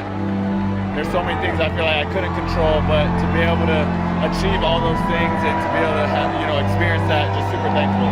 there's so many things I feel like I couldn't control, but to be able to achieve all those things and to be able to have, experience that, just super thankful.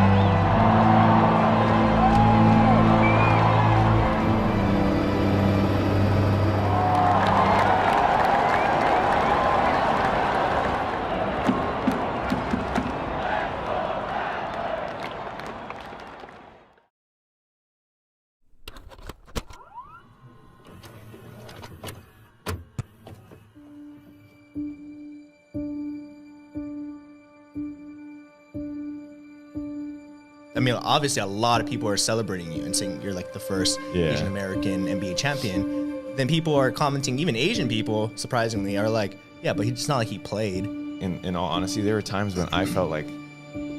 Obviously a lot of people are celebrating you and saying you're like the first Asian American NBA champion. Then people are commenting, even Asian people, surprisingly, are like, yeah, but it's not like he played. In all honesty, there were times when I felt like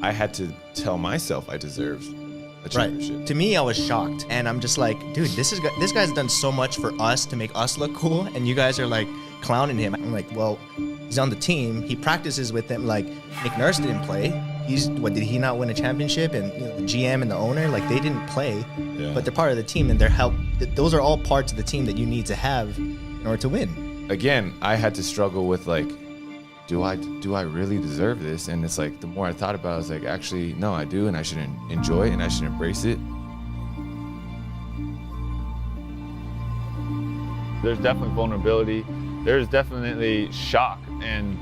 I had to tell myself I deserved a championship. Right. To me, I was shocked, and I'm just like, dude, this guy's done so much for us to make us look cool, and you guys are like clowning him. I'm like, well, he's on the team. He practices with them. Like Nick Nurse didn't play. Did he not win a championship? And the GM and the owner, like they didn't play, but they're part of the team, and those are all parts of the team that you need to have in order to win. Again, I had to struggle with like, do I really deserve this? And it's like, the more I thought about it, I was like, actually, no, I do, and I should enjoy it, and I should embrace it. There's definitely vulnerability. There's definitely shock and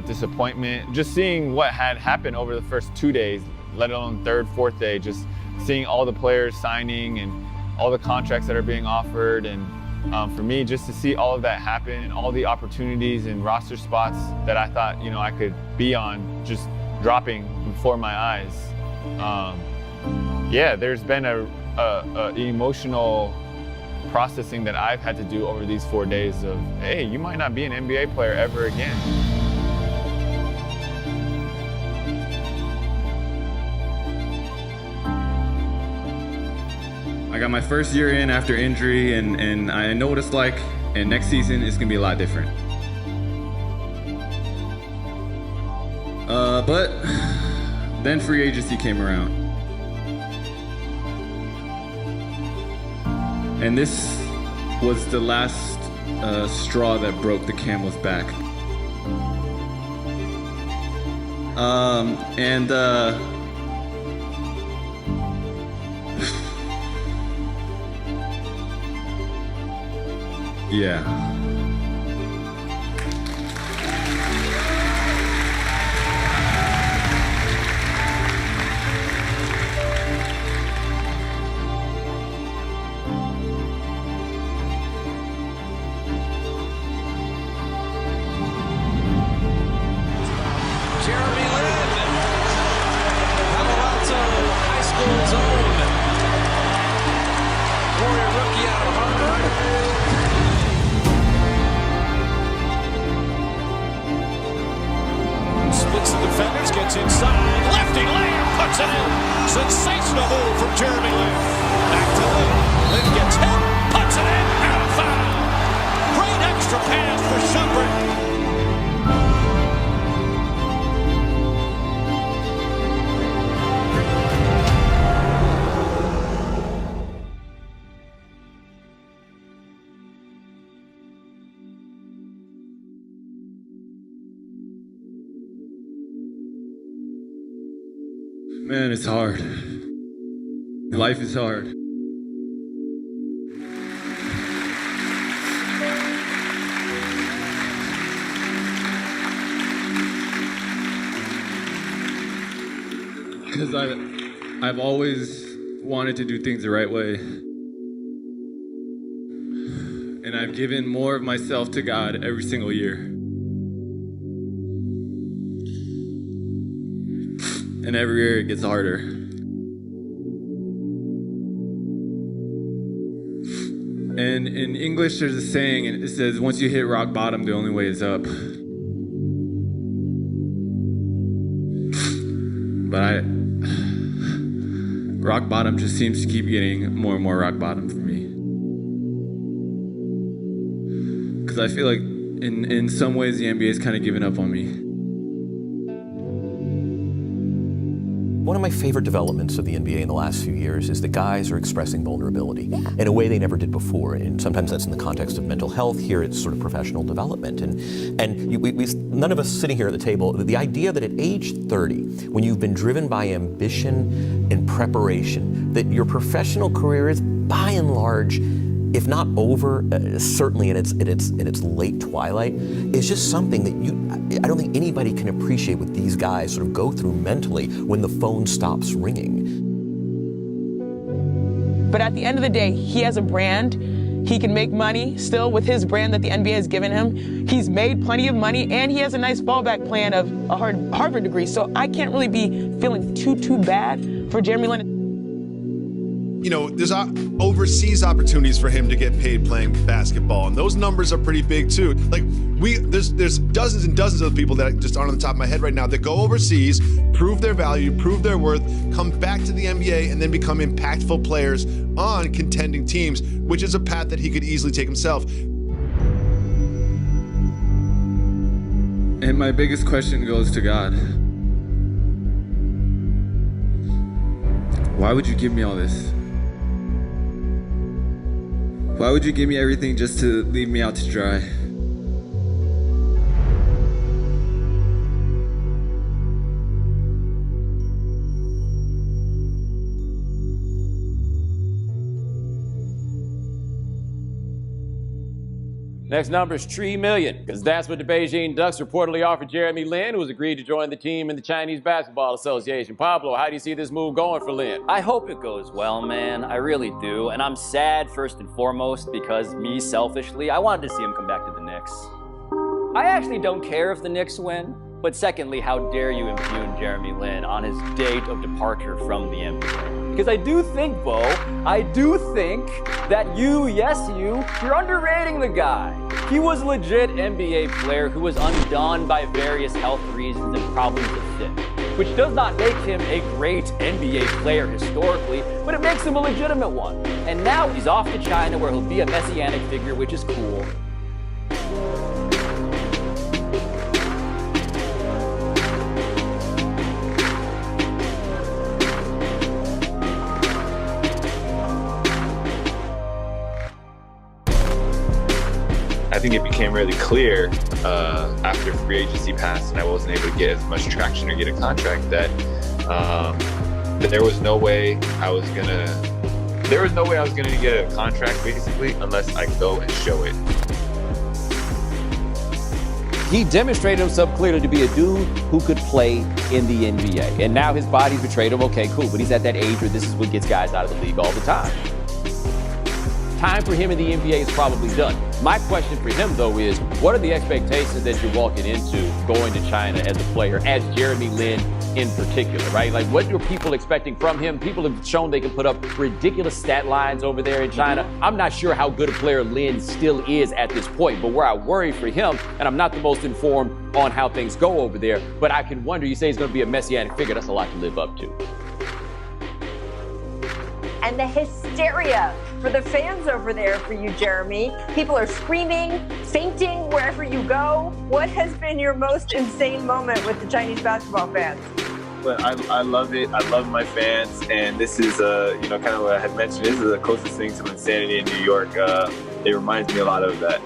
disappointment. Just seeing what had happened over the first 2 days, let alone third, fourth day, just seeing all the players signing and all the contracts that are being offered. And for me, just to see all of that happen and all the opportunities and roster spots that I thought, I could be on, just dropping before my eyes. There's been a emotional processing that I've had to do over these 4 days of, hey, you might not be an NBA player ever again. I got my first year in after injury, and I know what it's like, and next season it's gonna be a lot different. But then free agency came around. And this was the last straw that broke the camel's back. Yeah. splits the defenders, gets inside, lefty layup, puts it in. Sensational move from Jeremy Lin. Back to Lin. Lin gets hit, puts it in, and a foul. Great extra pass for Shumpert. Man, it's hard. Life is hard. Because I've always wanted to do things the right way. And I've given more of myself to God every single year. And every year it gets harder. And in English there's a saying, and it says, once you hit rock bottom, the only way is up. But rock bottom just seems to keep getting more and more rock bottom for me. Because I feel like in some ways the NBA has kind of given up on me. One of my favorite developments of the NBA in the last few years is that guys are expressing vulnerability in a way they never did before. And sometimes that's in the context of mental health. Here it's sort of professional development. And we none of us sitting here at the table, the idea that at age 30, when you've been driven by ambition and preparation, that your professional career is by and large, if not over, certainly in its late twilight, is just something that I don't think anybody can appreciate what these guys sort of go through mentally when the phone stops ringing. But at the end of the day, he has a brand. He can make money still with his brand that the NBA has given him. He's made plenty of money, and he has a nice fallback plan of a Harvard degree. So I can't really be feeling too bad for Jeremy Lin. You know, there's overseas opportunities for him to get paid playing basketball, and those numbers are pretty big too. Like there's dozens and dozens of people that just aren't on the top of my head right now that go overseas, prove their value, prove their worth, come back to the NBA, and then become impactful players on contending teams, which is a path that he could easily take himself. And my biggest question goes to God. Why would you give me all this? Why would you give me everything just to leave me out to dry? Next number is 3 million, because that's what the Beijing Ducks reportedly offered Jeremy Lin, who has agreed to join the team in the Chinese Basketball Association. Pablo, how do you see this move going for Lin? I hope it goes well, man. I really do. And I'm sad, first and foremost, because me, selfishly, I wanted to see him come back to the Knicks. I actually don't care if the Knicks win, but secondly, how dare you impugn Jeremy Lin on his date of departure from the NBA? Because I do think, Bo, that you're underrating the guy. He was a legit NBA player who was undone by various health reasons and problems of fit, which does not make him a great NBA player historically, but it makes him a legitimate one. And now he's off to China, where he'll be a messianic figure, which is cool. I think it became really clear after free agency passed and I wasn't able to get as much traction or get a contract that there was no way I was gonna get a contract basically unless I go and show it. He demonstrated himself clearly to be a dude who could play in the NBA. And now his body's betrayed him. Okay, cool. But he's at that age where this is what gets guys out of the league all the time. Time for him in the NBA is probably done. My question for him, though, is what are the expectations that you're walking into going to China as a player, as Jeremy Lin in particular, right? Like, what are people expecting from him? People have shown they can put up ridiculous stat lines over there in China. I'm not sure how good a player Lin still is at this point, but where I worry for him, and I'm not the most informed on how things go over there, but I can wonder, you say he's going to be a messianic figure. That's a lot to live up to. And the hysteria for the fans over there for you, Jeremy. People are screaming, fainting wherever you go. What has been your most insane moment with the Chinese basketball fans? But I love it. I love my fans, and this is kind of what I had mentioned. This is the closest thing to insanity in New York. It reminds me a lot of that.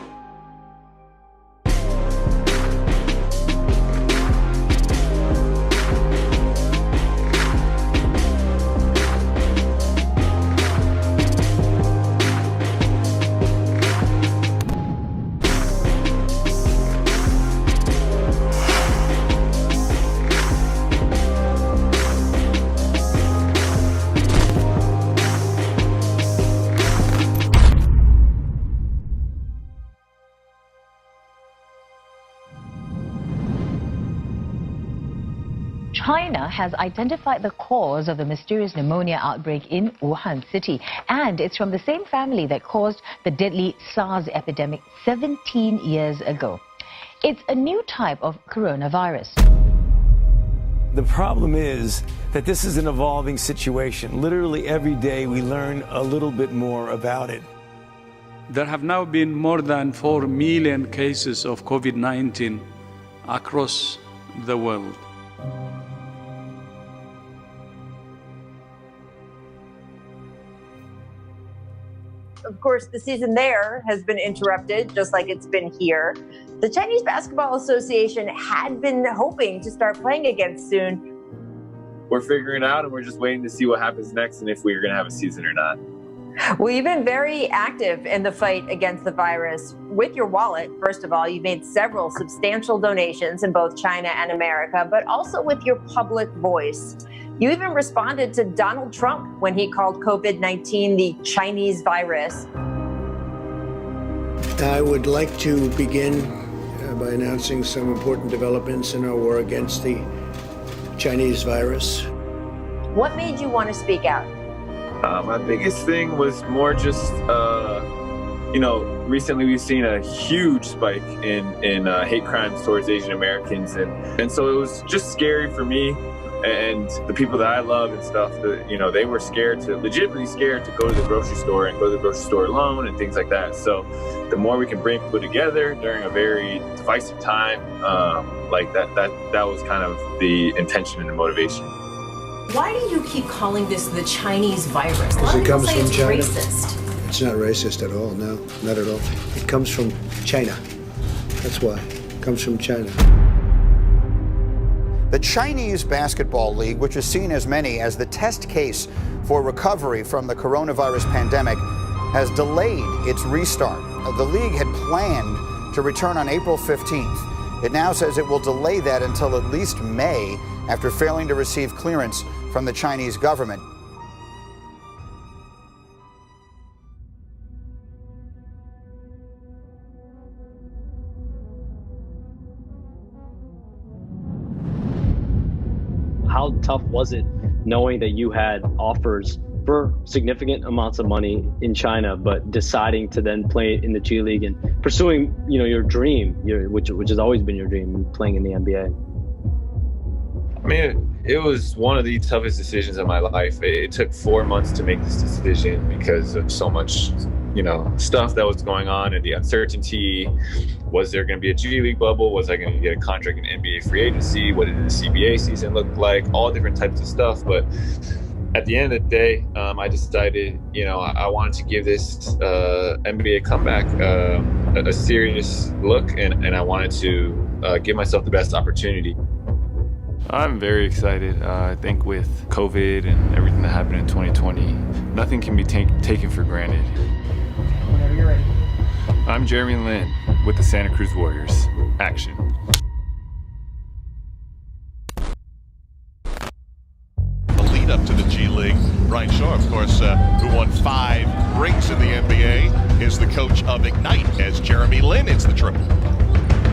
China has identified the cause of the mysterious pneumonia outbreak in Wuhan city, and it's from the same family that caused the deadly SARS epidemic 17 years ago. It's a new type of coronavirus. The problem is that this is an evolving situation. Literally every day we learn a little bit more about it. There have now been more than 4 million cases of COVID-19 across the world. Of course, the season there has been interrupted, just like it's been here. The Chinese Basketball Association had been hoping to start playing again soon. We're figuring it out, and we're just waiting to see what happens next and if we're going to have a season or not. Well, you've been very active in the fight against the virus. With your wallet, first of all, you've made several substantial donations in both China and America, but also with your public voice. You even responded to Donald Trump when he called COVID-19 the Chinese virus. I would like to begin by announcing some important developments in our war against the Chinese virus. What made you want to speak out? My biggest thing was more just, recently we've seen a huge spike in hate crimes towards Asian Americans. And so it was just scary for me and the people that I love and stuff that, they were legitimately scared to go to the grocery store and go to the grocery store alone and things like that. So the more we can bring people together during a very divisive time, that was kind of the intention and the motivation. Why do you keep calling this the Chinese virus? Because it comes from China. Racist. It's not racist at all, no, not at all. It comes from China. That's why. It comes from China. The Chinese Basketball League, which is seen as many as the test case for recovery from the coronavirus pandemic, has delayed its restart. The league had planned to return on April 15th. It now says it will delay that until at least May after failing to receive clearance from the Chinese government. How tough was it knowing that you had offers for significant amounts of money in China, but deciding to then play in the G League and pursuing, your dream, which has always been your dream, playing in the NBA? I mean, it was one of the toughest decisions of my life. It took 4 months to make this decision because of so much, stuff that was going on and the uncertainty. Was there going to be a G League bubble? Was I going to get a contract in NBA free agency? What did the CBA season look like? All different types of stuff. But at the end of the day, I decided, I wanted to give this NBA comeback a serious look, and I wanted to give myself the best opportunity. I'm very excited. I think with COVID and everything that happened in 2020, nothing can be taken for granted. Whenever you're ready. I'm Jeremy Lin with the Santa Cruz Warriors. Action. The lead up to the G League, Brian Shaw, of course, who won 5 rings in the NBA, is the coach of Ignite as Jeremy Lin hits the triple.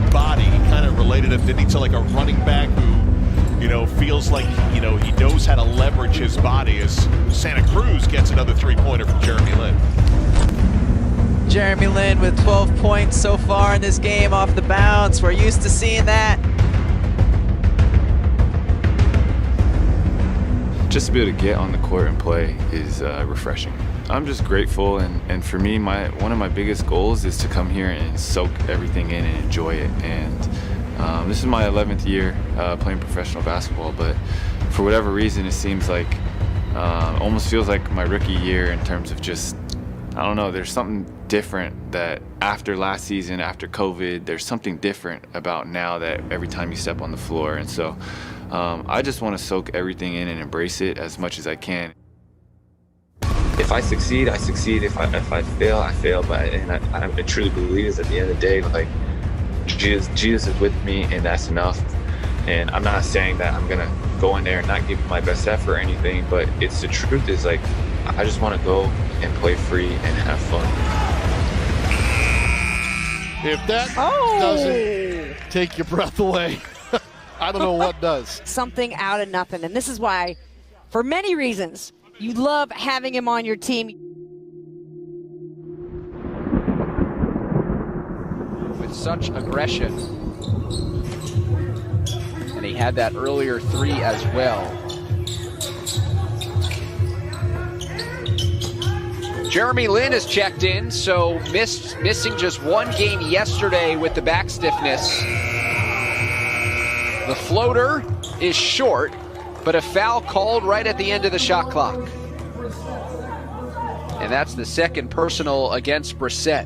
Body kind of related a bit to like a running back who feels like, he knows how to leverage his body as Santa Cruz gets another three-pointer from Jeremy Lin. Jeremy Lin with 12 points so far in this game off the bounce. We're used to seeing that. Just to be able to get on the court and play is refreshing. I'm just grateful, and for me, one of my biggest goals is to come here and soak everything in and enjoy it. And this is my 11th year playing professional basketball, but for whatever reason, it seems like, almost feels like my rookie year in terms of just, I don't know, there's something different that after last season, after COVID, there's something different about now that every time you step on the floor. And so I just want to soak everything in and embrace it as much as I can. If I succeed, I succeed. If I fail, I fail. But I truly believe is at the end of the day, like, Jesus is with me, and that's enough. And I'm not saying that I'm gonna go in there and not give my best effort or anything, but it's the truth is, like, I just want to go and play free and have fun. If that doesn't take your breath away, I don't know what does. Something out of nothing. And this is why, for many reasons, you love having him on your team. With such aggression. And he had that earlier three as well. Jeremy Lin has checked in, so missing just one game yesterday with the back stiffness. The floater is short, but a foul called right at the end of the shot clock. And that's the second personal against Brissett.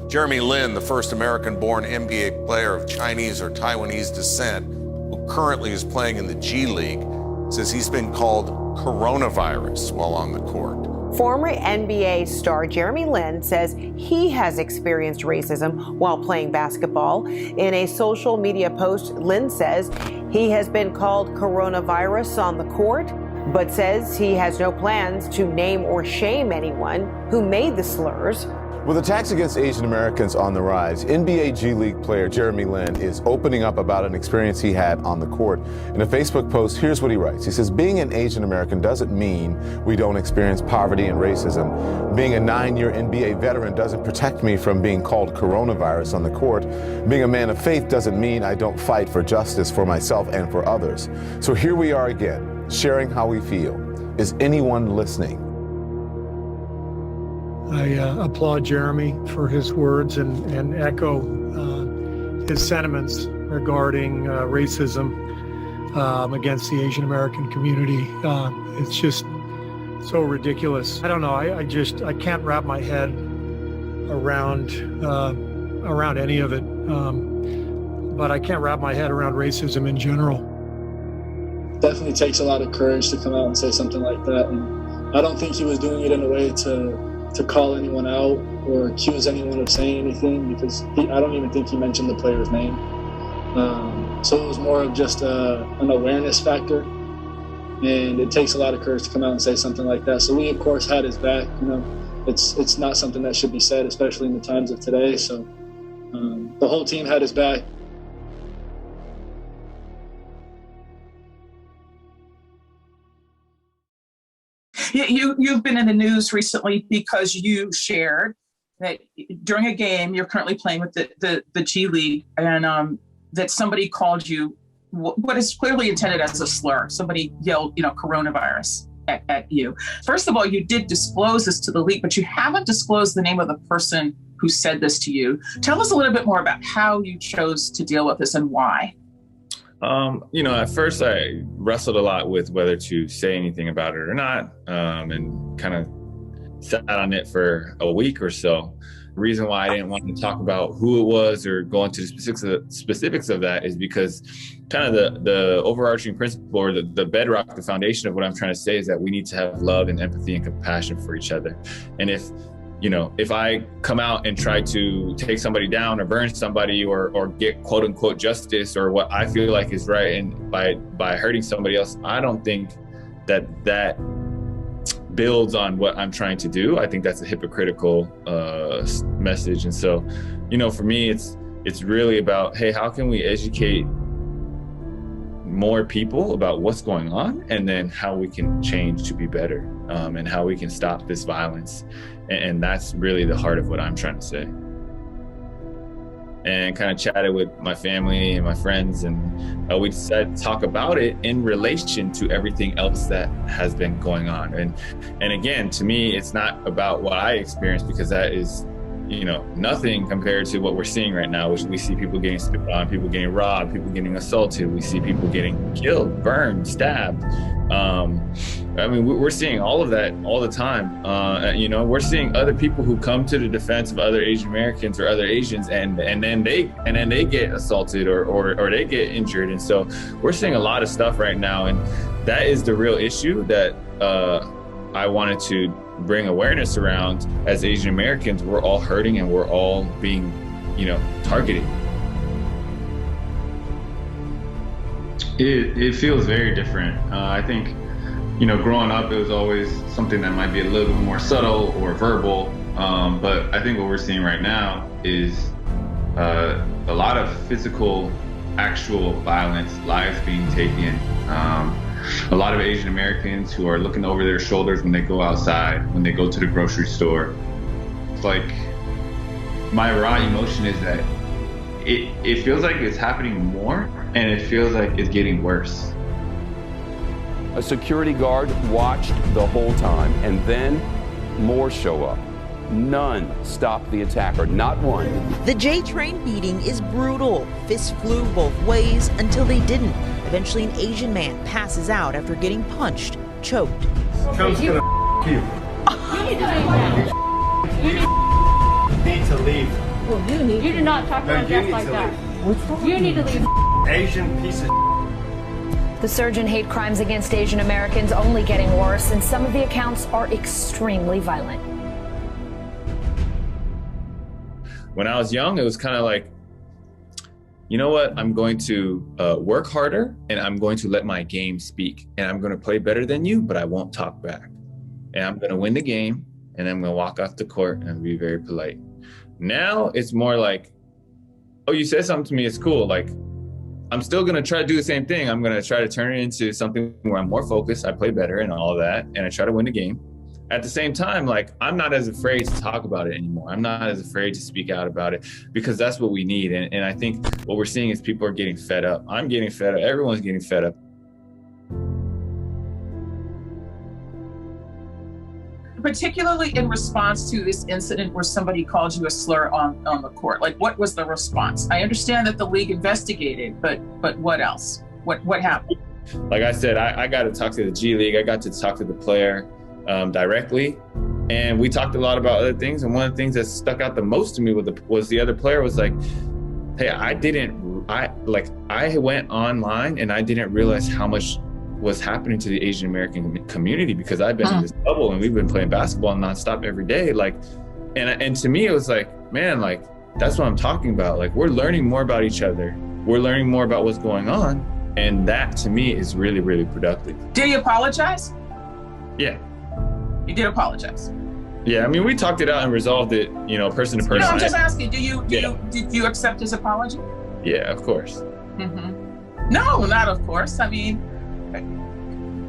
Jeremy Lin, the first American-born NBA player of Chinese or Taiwanese descent, who currently is playing in the G League, says he's been called coronavirus while on the court. Former NBA star Jeremy Lin says he has experienced racism while playing basketball. In a social media post, Lin says he has been called coronavirus on the court, but says he has no plans to name or shame anyone who made the slurs. With attacks against Asian Americans on the rise, NBA G League player Jeremy Lin is opening up about an experience he had on the court. In a Facebook post, here's what he writes. He says, being an Asian American doesn't mean we don't experience poverty and racism. Being a 9-year NBA veteran doesn't protect me from being called coronavirus on the court. Being a man of faith doesn't mean I don't fight for justice for myself and for others. So here we are again, sharing how we feel. Is anyone listening? I applaud Jeremy for his words and echo his sentiments regarding racism against the Asian American community. It's just so ridiculous. I don't know. I can't wrap my head around any of it. But I can't wrap my head around racism in general. Definitely takes a lot of courage to come out and say something like that. And I don't think he was doing it in a way to call anyone out or accuse anyone of saying anything, because I don't even think he mentioned the player's name. So it was more of just an awareness factor, and it takes a lot of courage to come out and say something like that. So we, of course, had his back. It's not something that should be said, especially in the times of today. So the whole team had his back. You've been in the news recently because you shared that during a game you're currently playing with the G League, and that somebody called you what is clearly intended as a slur. Somebody yelled, coronavirus at you. First of all, you did disclose this to the league, but you haven't disclosed the name of the person who said this to you. Tell us a little bit more about how you chose to deal with this and why. At first I wrestled a lot with whether to say anything about it or not, and kind of sat on it for a week or so. The reason why I didn't want to talk about who it was or go into the specifics of that is because kind of the overarching principle or the bedrock, the foundation of what I'm trying to say is that we need to have love and empathy and compassion for each other. And if I come out and try to take somebody down or burn somebody or get quote unquote justice or what I feel like is right, and by hurting somebody else, I don't think that builds on what I'm trying to do. I think that's a hypocritical message. And so, for me, it's really about, hey, how can we educate more people about what's going on, and then how we can change to be better, and how we can stop this violence. And that's really the heart of what I'm trying to say. And kind of chatted with my family and my friends, and we decided to talk about it in relation to everything else that has been going on. And again, to me, it's not about what I experienced, because that is, you know, nothing compared to what we're seeing right now, which we see people getting spit on, people getting robbed, people getting assaulted. We see people getting killed, burned, stabbed. I mean, we're seeing all of that all the time. You know, we're seeing other people who come to the defense of other Asian Americans or other Asians, and then they get assaulted or they get injured. And so we're seeing a lot of stuff right now, and that is the real issue that I wanted to bring awareness around. As Asian Americans, we're all hurting and we're all being, you know, targeted. It feels very different. I think, you know, growing up, it was always something that might be a little bit more subtle or verbal. But I think what we're seeing right now is a lot of physical, actual violence, lives being taken. A lot of Asian Americans who are looking over their shoulders when they go outside, when they go to the grocery store. It's like, my raw emotion is that it feels like it's happening more, and it feels like it's getting worse. A security guard watched the whole time, and then more show up. None stopped the attacker, not one. The J-train beating is brutal. Fists flew both ways until they didn't. Eventually, an Asian man passes out after getting punched, choked. Trump's gonna you. You need to leave. You need to leave. Well, you do not talk to us like that. You need to leave. Asian piece of. The surge in hate crimes against Asian Americans only getting worse, and some of the accounts are extremely violent. When I was young, it was kind of like, you know what? I'm going to work harder, and I'm going to let my game speak, and I'm going to play better than you, but I won't talk back. And I'm going to win the game, and I'm going to walk off the court and be very polite. Now it's more like, oh, you said something to me, it's cool. Like, I'm still going to try to do the same thing. I'm going to try to turn it into something where I'm more focused, I play better and all of that, and I try to win the game. At the same time, like, I'm not as afraid to talk about it anymore. I'm not as afraid to speak out about it, because that's what we need. And I think what we're seeing is people are getting fed up. I'm getting fed up. Everyone's getting fed up. Particularly in response to this incident where somebody called you a slur on the court. Like, what was the response? I understand that the league investigated, but what else? What happened? Like I said, I got to talk to the G League. I got to talk to the player directly, and we talked a lot about other things. And one of the things that stuck out the most to me was the other player was like, hey, I went online and I didn't realize how much was happening to the Asian American community, because I've been in this bubble and we've been playing basketball nonstop every day. Like, and to me, it was like, man, like, that's what I'm talking about. Like, we're learning more about each other. We're learning more about what's going on. And that to me is really, really productive. Did he apologize? Yeah. You did apologize. Yeah, I mean, we talked it out and resolved it, you know, person to person. No, I'm just asking, did you accept his apology? Yeah, of course. Mm-hmm. No, not of course. I mean,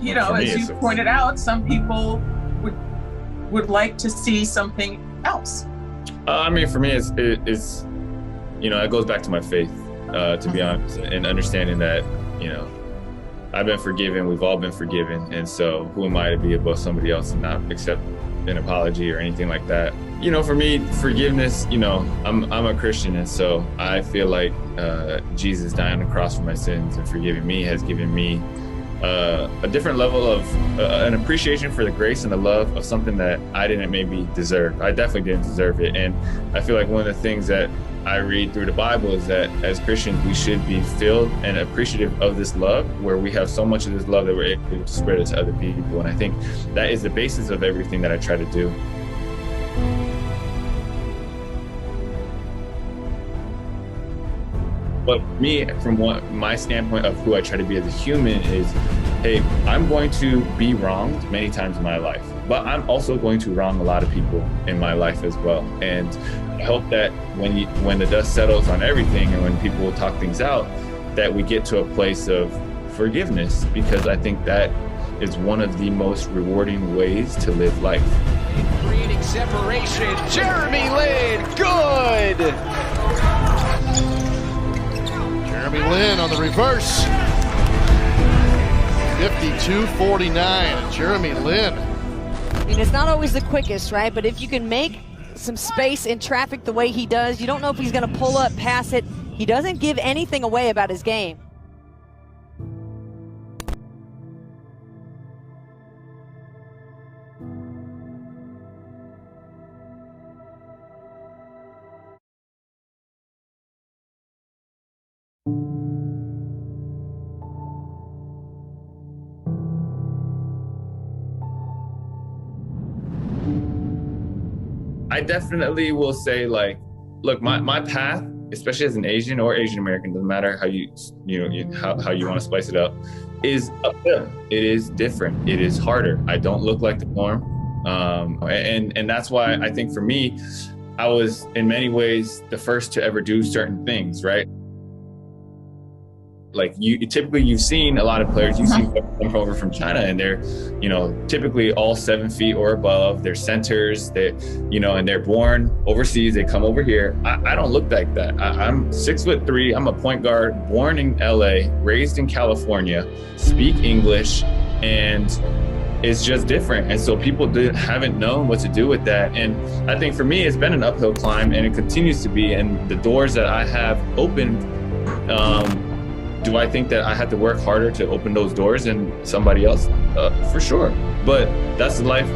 you know, as you pointed out, some people would like to see something else. I mean, for me, it's you know, it goes back to my faith, to be honest, and understanding that, you know, I've been forgiven, we've all been forgiven, and so who am I to be above somebody else and not accept an apology or anything like that? You know, for me, forgiveness, you know, I'm a Christian, and so I feel like Jesus dying on the cross for my sins and forgiving me has given me a different level of an appreciation for the grace and the love of something that I didn't maybe deserve. I definitely didn't deserve it. And I feel like one of the things that I read through the Bible is that as Christians, we should be filled and appreciative of this love, where we have so much of this love that we're able to spread it to other people. And I think that is the basis of everything that I try to do. But me, from my standpoint of who I try to be as a human is, hey, I'm going to be wronged many times in my life, but I'm also going to wrong a lot of people in my life as well. And I hope that when the dust settles on everything and when people talk things out, that we get to a place of forgiveness, because I think that is one of the most rewarding ways to live life. Creating separation. Jeremy Lin, good! Jeremy Lin on the reverse. 52-49, Jeremy Lin. I mean, it's not always the quickest, right? But if you can make some space in traffic the way he does, you don't know if he's going to pull up, pass it. He doesn't give anything away about his game. I definitely will say, like, look, my path, especially as an Asian or Asian American, doesn't matter how how you want to spice it up, is uphill. It is different. It is harder. I don't look like the norm, and that's why I think for me, I was in many ways the first to ever do certain things, right? Like you've seen a lot of players, you've seen them come over from China, and they're, typically all 7 feet or above. They're centers, and they're born overseas. They come over here. I don't look like that. I'm 6'3". I'm a point guard, born in LA, raised in California, speak English, and it's just different. And so people haven't known what to do with that. And I think for me, it's been an uphill climb, and it continues to be. And the doors that I have opened, do I think that I had to work harder to open those doors than somebody else? For sure. But that's the life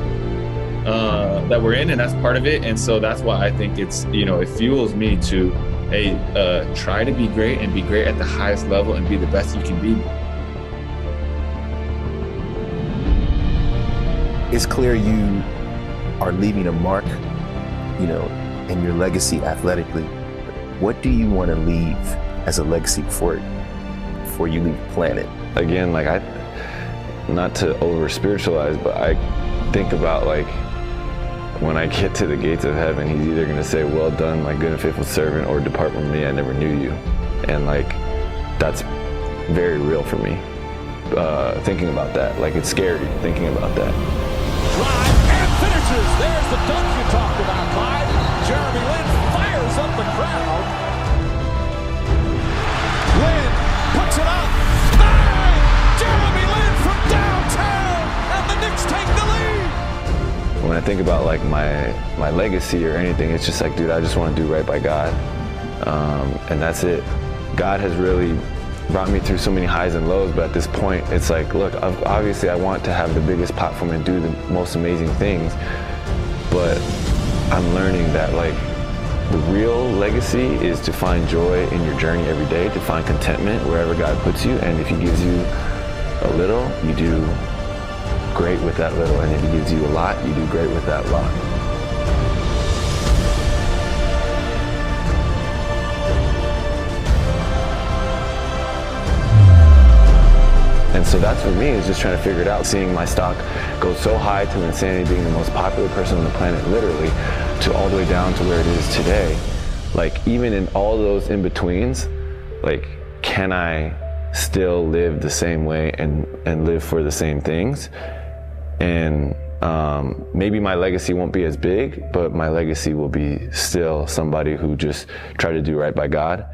that we're in, and that's part of it. And so that's why I think it's, it fuels me to try to be great and be great at the highest level and be the best you can be. It's clear you are leaving a mark, in your legacy athletically. What do you want to leave as a legacy before you leave the planet? Again, not to over spiritualize, but I think about, when I get to the gates of heaven, he's either going to say, "Well done, my good and faithful servant," or "Depart from me, I never knew you." And that's very real for me. Thinking about that, it's scary thinking about that. Drive and finishes. There's the dunk you talked about, Clyde. Jeremy Lin fires up the crowd. Lin puts it up. Bang! Jeremy Lin from downtown, and the Knicks take the lead. When I think about my legacy or anything, it's just dude, I just want to do right by God, and that's it. God has really brought me through so many highs and lows, but at this point, it's look, obviously I want to have the biggest platform and do the most amazing things, but I'm learning that the real legacy is to find joy in your journey every day, to find contentment wherever God puts you, and if he gives you a little, you do great with that little, and if he gives you a lot, you do great with that lot. And so that's for me, is just trying to figure it out. Seeing my stock go so high to insanity, being the most popular person on the planet, literally, to all the way down to where it is today. Even in all those in-betweens, can I still live the same way and live for the same things? And maybe my legacy won't be as big, but my legacy will be still somebody who just tried to do right by God.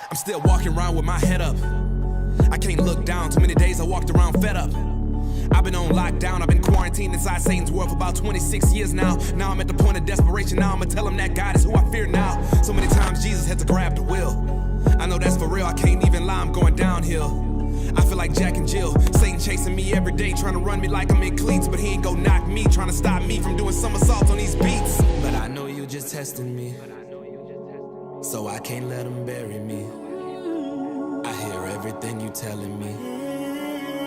I'm still walking around with my head up. I can't look down. Too many days I walked around fed up. I've been on lockdown. I've been quarantined inside Satan's world for about 26 years now. Now I'm at the point of desperation. Now I'ma tell him that God is who I fear now. So many times Jesus had to grab the wheel. I know that's for real. I can't even lie. I'm going downhill. I feel like Jack and Jill. Satan chasing me every day, trying to run me like I'm in cleats, but he ain't gon' knock me, trying to stop me from doing somersaults on these beats. But I know you just testing me. so I can't let them bury me. I hear everything you telling me.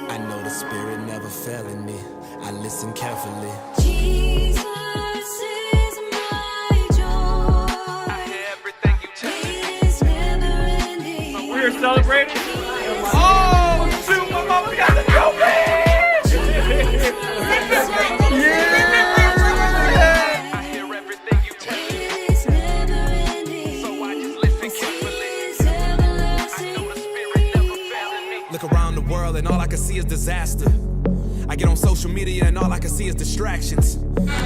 I know the spirit never failing me. I listen carefully. Jesus is my joy. I hear everything you tell me. It's never ending. We are celebrating. Oh, shoot, my mama got the trophy! Look around the world and all I can see is disaster. I get on social media and all I can see is distractions.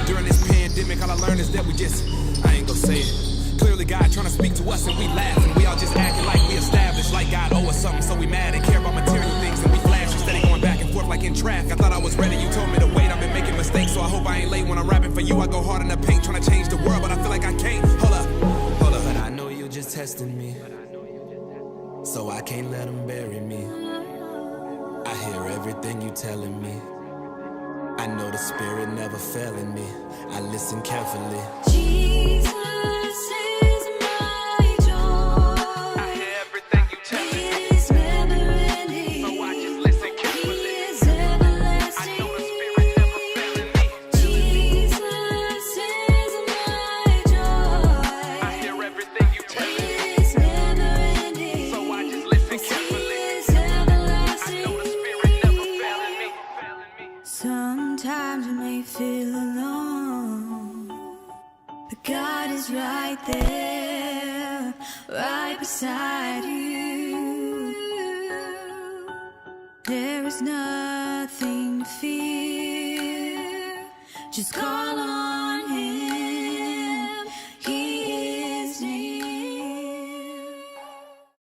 During this pandemic, all I learned is that I ain't gonna say it. Clearly God trying to speak to us and we laugh and we all just acting like we established, like God owe us something, so we mad and care about material things and we flash instead of going back and forth like in traffic. I thought I was ready, you told me to wait, I've been making mistakes, so I hope I ain't late when I'm rapping for you. I go hard in the paint trying to change the world, but I feel like I can't. Hold up. But I know you're just testing me, so I can't let them bury me. I hear everything you telling me. I know the spirit never failing me. I listen carefully. Jesus is my joy. I hear everything you tell me. It's never ending. So I just listen carefully. He is everlasting. I know the spirit never failing me. Jesus is my joy. I hear everything you tell me. It's never ending. So I just listen carefully. He is everlasting. I know the spirit never failing me. Sometimes you may feel alone, but God is right there, right beside you. There is nothing to fear, just call on